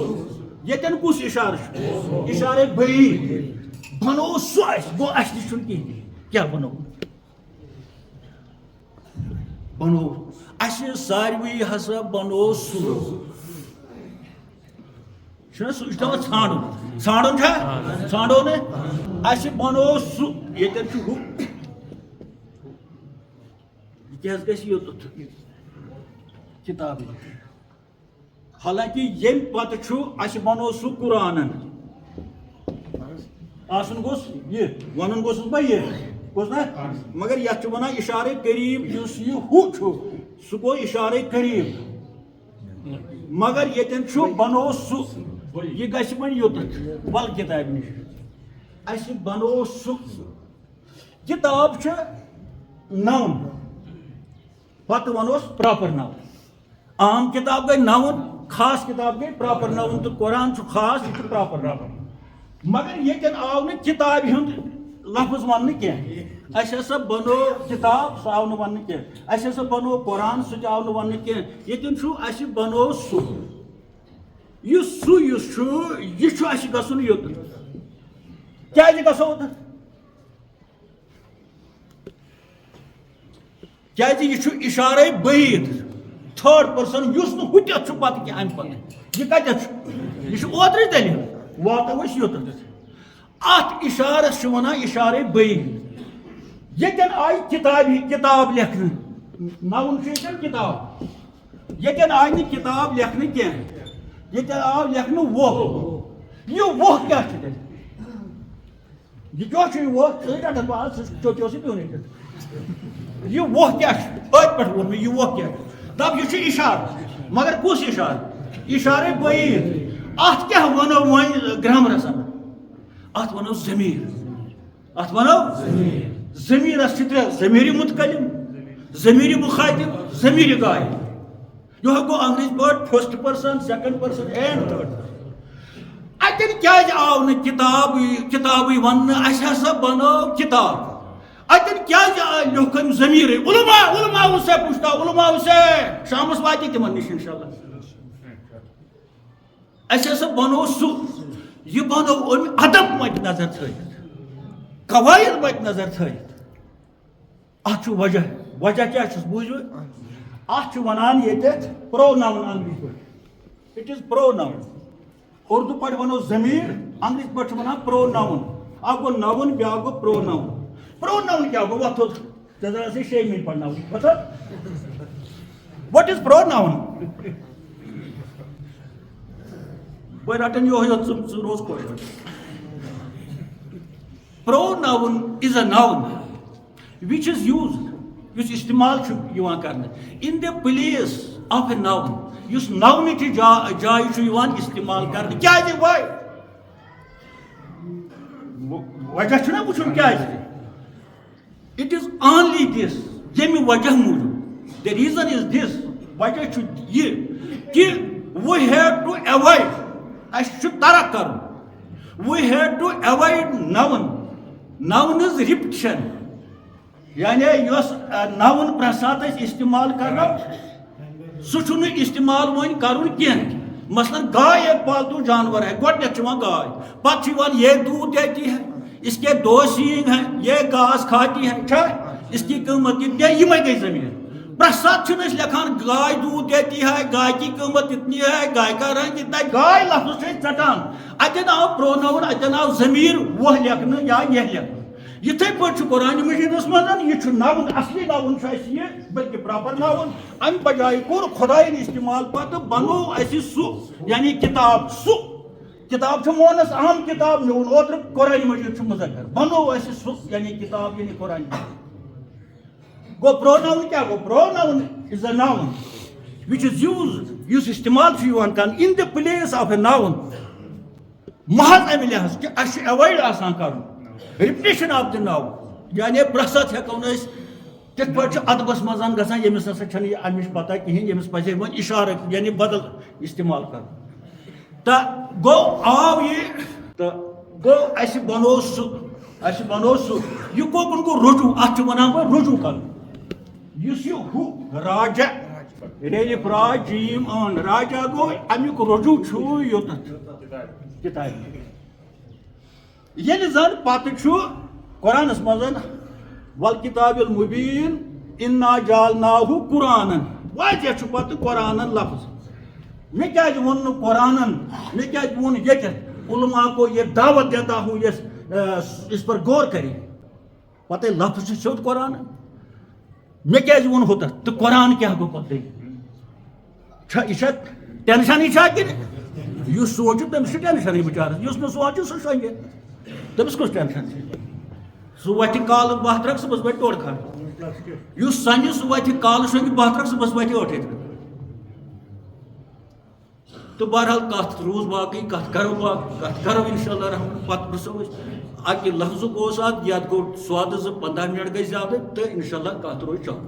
یتن کس اشارہ اشارہ بعید بنو سو گو اس نش کیا بنو بنو اس ساروی ہسا بنو سو ژھانڈن ژھانڈن ژھانڈو نا اس بنو سو یتن ہو یہ گھس یوت کتاب حالانکہ یم پتہ اس بنو سو قرآن آسن گوس یہ ون گوس بہ یہ گوس نا مگر یتھ ونان اشارہ قریب اس یہ ہو سہ گو اشارہ قریب مگر یتن بنو سو یہ گھس ون یوت ول کتاب نش اس بنو سو کتاب نون پتہ ونوس پراپر نون عام کتاب گئی نون خاص کتاب گئی پراپر نون تو قرآن خاص یہ پراپر نون مگر یتن آو نا کتاب ہند لفظ ون کی اس ہسا بنو کتاب سہ آو ون کی اس ہسا بنو قرآن سہ آو ون کی یتن اس بنو سو یہ سو یہ اس گھن یوت کیا گھو اوت یہ اشارہ بعید تھرڈ پرسن اس ہتھ پتہ کہ ام پتہ یہ کتھ یہ اوتر دلیل واتو یوت ات اشارس ونان اشارہ بعید یتن آئی کتاب لکھن نون یتن کتاب یتن آئی نا کتاب لکھن کی یتن آو لکھن وہ یہ کیا یہ کیا وہ چوٹیو سے پیون یہ وہ کیا ات پہ وون یہ وہ کیا دب یہ اشارہ مگر کس اشارہ اشارہ بعید ات کیا ونو ون گرامرس ات ونو ضمیر ات ونو ضمیرس ترے ضمیر متکلم ضمیر مخاطب ضمیر غائب یہ گو انگریزی پہ first person second person and third اتن کیا آو نا کتاب ون اس ہسا بنو کتاب اتن کیا لوکن ضمیر علماء سے پوچھتا علماء سے شامس واتی تمن نش انشاءاللہ اسے بنو سو یہ بنو ادب مد نظر تھوت قواعد مد نظر تھوت اتھ وجہ کیا بوجھو اتھ ونان یہ پرو ناؤن انگریزی پہ it is pronoun Urdu پہ ونو ضمیر انگریزی پہ ونان پرو ناؤن اکھ گو ناؤن بیا گو پرو ناؤن پرو ناؤن کیا گو وتھو ذرا سے 6 منٹ پڑھنا پتہ واٹ از پرو ناؤن بھائی رٹن یہ روز کو pronoun is a noun which is used یس استعمال کرنے in the place of a noun اس ناؤن کی جائے استعمال کرنے کیا وجہ چھنا وچھن کیا اٹ از اونلی دس یمہ وجہ موجود دا ریزن از دس وجہ چھ یہ کہ وی ہیو ٹو ایوائڈ اس ترک کر we have to avoid noun is repetition یعنی یس ناؤن پرہ سات استعمال کرنا سہ استعمال ون کرن کی مثلا گائے ایک پالتو جانور ہے گۄڈنیٚتھ چھِ گائے پتہ یہ دودھ دیتی ہے اس کے 2 سینگ ہیں یہ گھاس کھاتی ہے اچھا اس کی قیمت اتنی ہے یہ گئی زمین پرسات چھن لکھان گائے دودھ دیتی ہے گائے کی قیمت اتنی ہے گائے کا رنگ اتنا ہے گائے لفظ سے ژٹان اتن آو پروناؤن اتن آو ضمیر وہ لکھنے یا یہ لکھنے یتھے پٲٹھۍ چھُ قرآن مجیدس منٛز یہ چھُ ناؤن اصلی ناؤن چھُ اسہِ یہ بلکہ پراپر ناؤن امہِ بجائے کوٚر خۄدایَن استعمال پتہٕ بنوو اسہِ سُہ یعنی کتاب سُہ کتاب چھُ مونس اہم کتاب میون اوترٕ قرآن مجید چھُ مذکر بنوو اسہِ سُہ یعنی کتاب یعنی قرآن گو پروناؤن کیا گو pronoun is a noun which is used یُس استعمال چھُ یِوان کرنہٕ in the place of a noun محض امہِ لحاظ کہ اسہِ چھُ ایوائڈ آسان کرُن ریپٹیشن آف دا ناؤن یعنی پرسات ہیکو تِتھ پٲٹھۍ ادبس منٛز گژھان ییٚمِس ہسا چھنہٕ یہِ امِچ پتہ کہیٖنۍ ییٚمِس پزِ وۄنۍ اشارٕ یعنی بدل استعمال کرُن تہٕ گوٚو آو یہِ تہٕ گوٚو اسہِ بنوو سُہ یہِ کوکُن گوٚو رجوع اتھ چھِ ونان وۄنۍ رجوع کرُن یُس یہِ ہُہ راجا ریلف راج جیم ٲن راجا گوٚو امیُک رجوع چھُ یوٚتتھ کتابہِ ییٚلہِ زن پتہٕ چھُ قرآنس منٛز والکتاب المبین انا جعلناہ قرآنن واضح چھُ پتہٕ قرآنن لفظ مےٚ کیازِ ووٚن نہٕ قرآنن مےٚ کیازِ ووٚن ییٚتٮ۪تھ علماء کو یہ دعوت دیتا ہوں اس پر غور کریں پتہ لفظ چھُ سیوٚد قرآن مےٚ کیازِ ووٚن ہوٚتتھ تہٕ قرآن کیاہ گوٚو پتہٕ یہِ چھا ٹینشنٕے چھا کِنہٕ یُس سونٛچہِ تٔمِس چھُ ٹینشنٕے بِچارس یُس نہٕ سونٛچہِ سُہ شۄنگہِ تٔمِس کُس ٹینشن چھُ سُہ وتھِ کالہٕ 2 ترٛکھ صُبحس واتہِ 2 کھنڈ یُس سنہِ سُہ وتھِ کالہٕ شۄنگہِ 2 ترٛکھ صُبحس واتہِ 8 ترٛکھ تو بہرحال کت روز باقی کت کرو انشاءاللہ رحمان پتہ پرسو اکہ لفظ ات یت گو سواد 15 منٹ گئی زیادہ تو انشاءاللہ کت روز چل